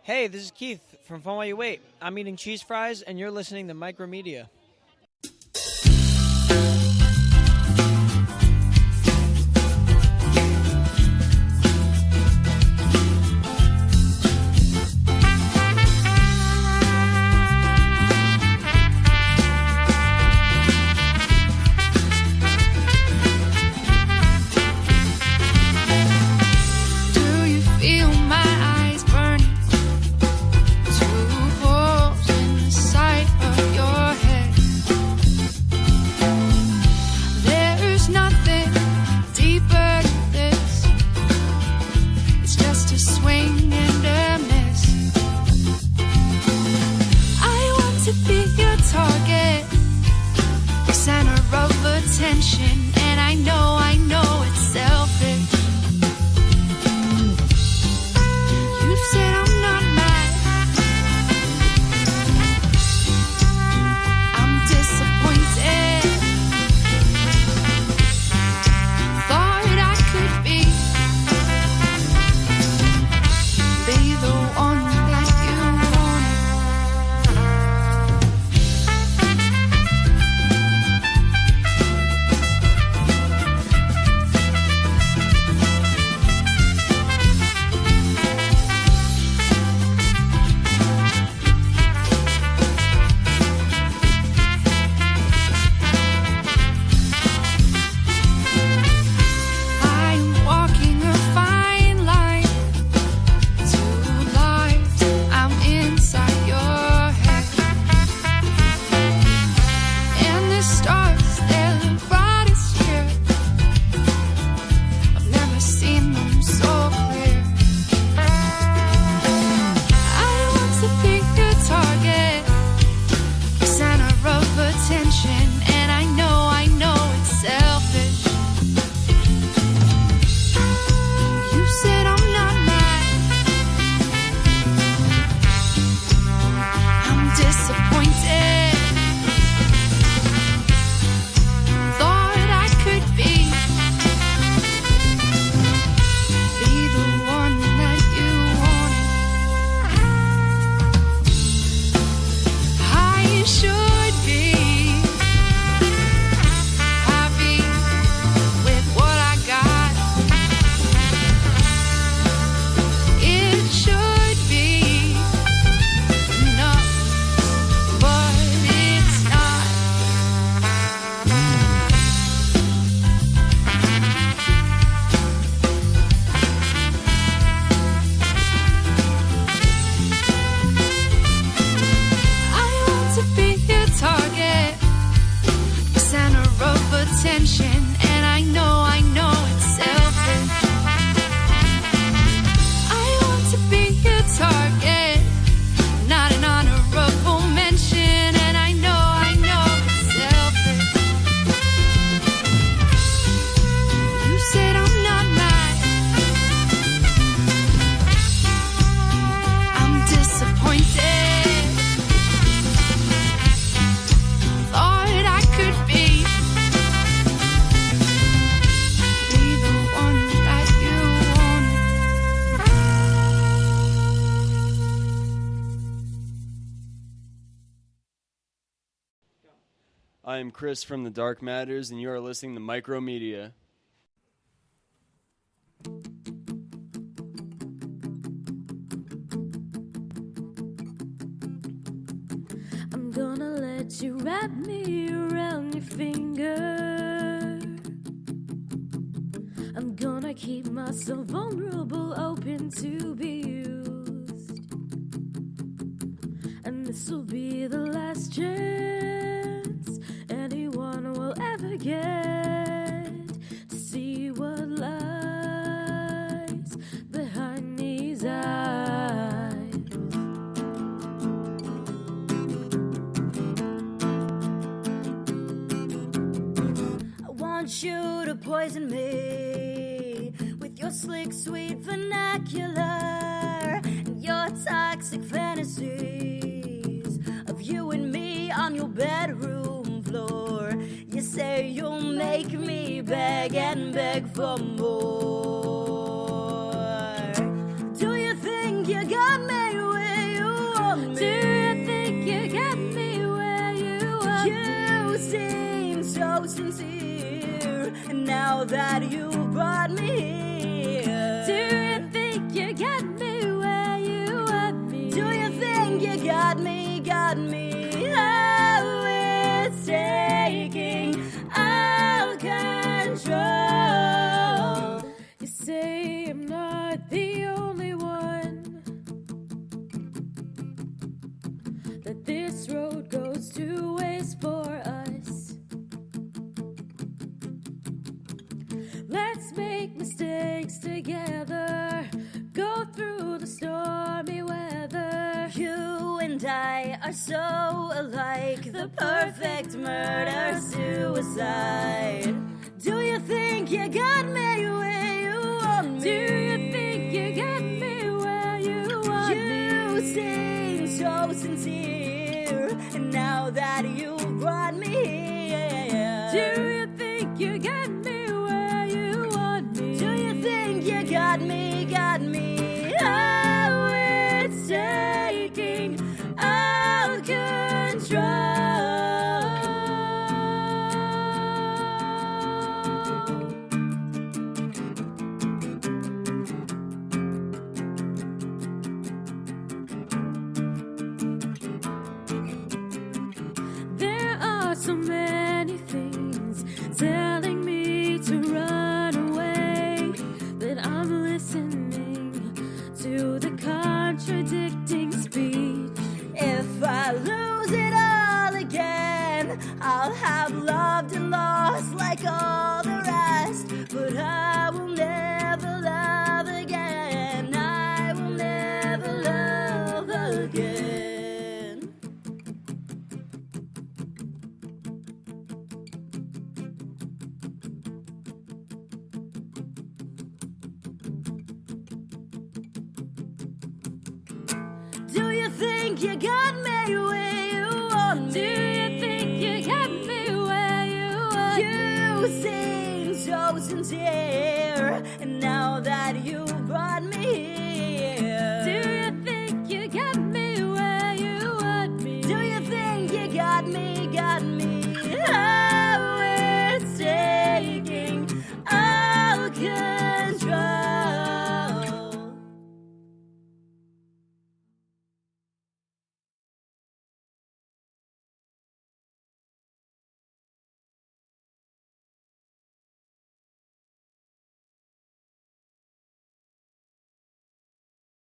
Speaker 13: Hey, this is Keith from Fun While You Wait. I'm eating cheese fries, and you're listening to MikeroMedia.
Speaker 14: I am Chris from The Dark Matters, and you are listening to MikeroMedia.
Speaker 15: I'm gonna let you wrap me around your finger. I'm gonna keep myself vulnerable, open to be used. And this will be the last chance anyone will ever get to see what lies behind these eyes. I want you to poison me with your slick, sweet vernacular and your toxic fantasies of you and me on your bedroom floor. You say you'll make me beg and beg for more. Do you think you got me with sincere. And now that you brought me here, do you think you got me where you want me? Do you think you got me? Oh, it's taking all control. You say I'm not the only one, that this road goes two ways for us. Let's make mistakes together, go through the stormy weather. You and I are so alike, the perfect murder-suicide. Do you think you got me where you want me? Do you think you got me where you want me? You seem so sincere, and now that you brought me here, do you think you got me where you want me? Do you think you got me? Oh, it's taking all control. There are so many things telling me to run away, that I'm listening to the contradicting speech. If I lose it all again, I'll have loved and lost like all the rest. But I will never love again. I will never love again. Do you think you got me where you want me? Do you think you got me where you want me? You seem so sincere.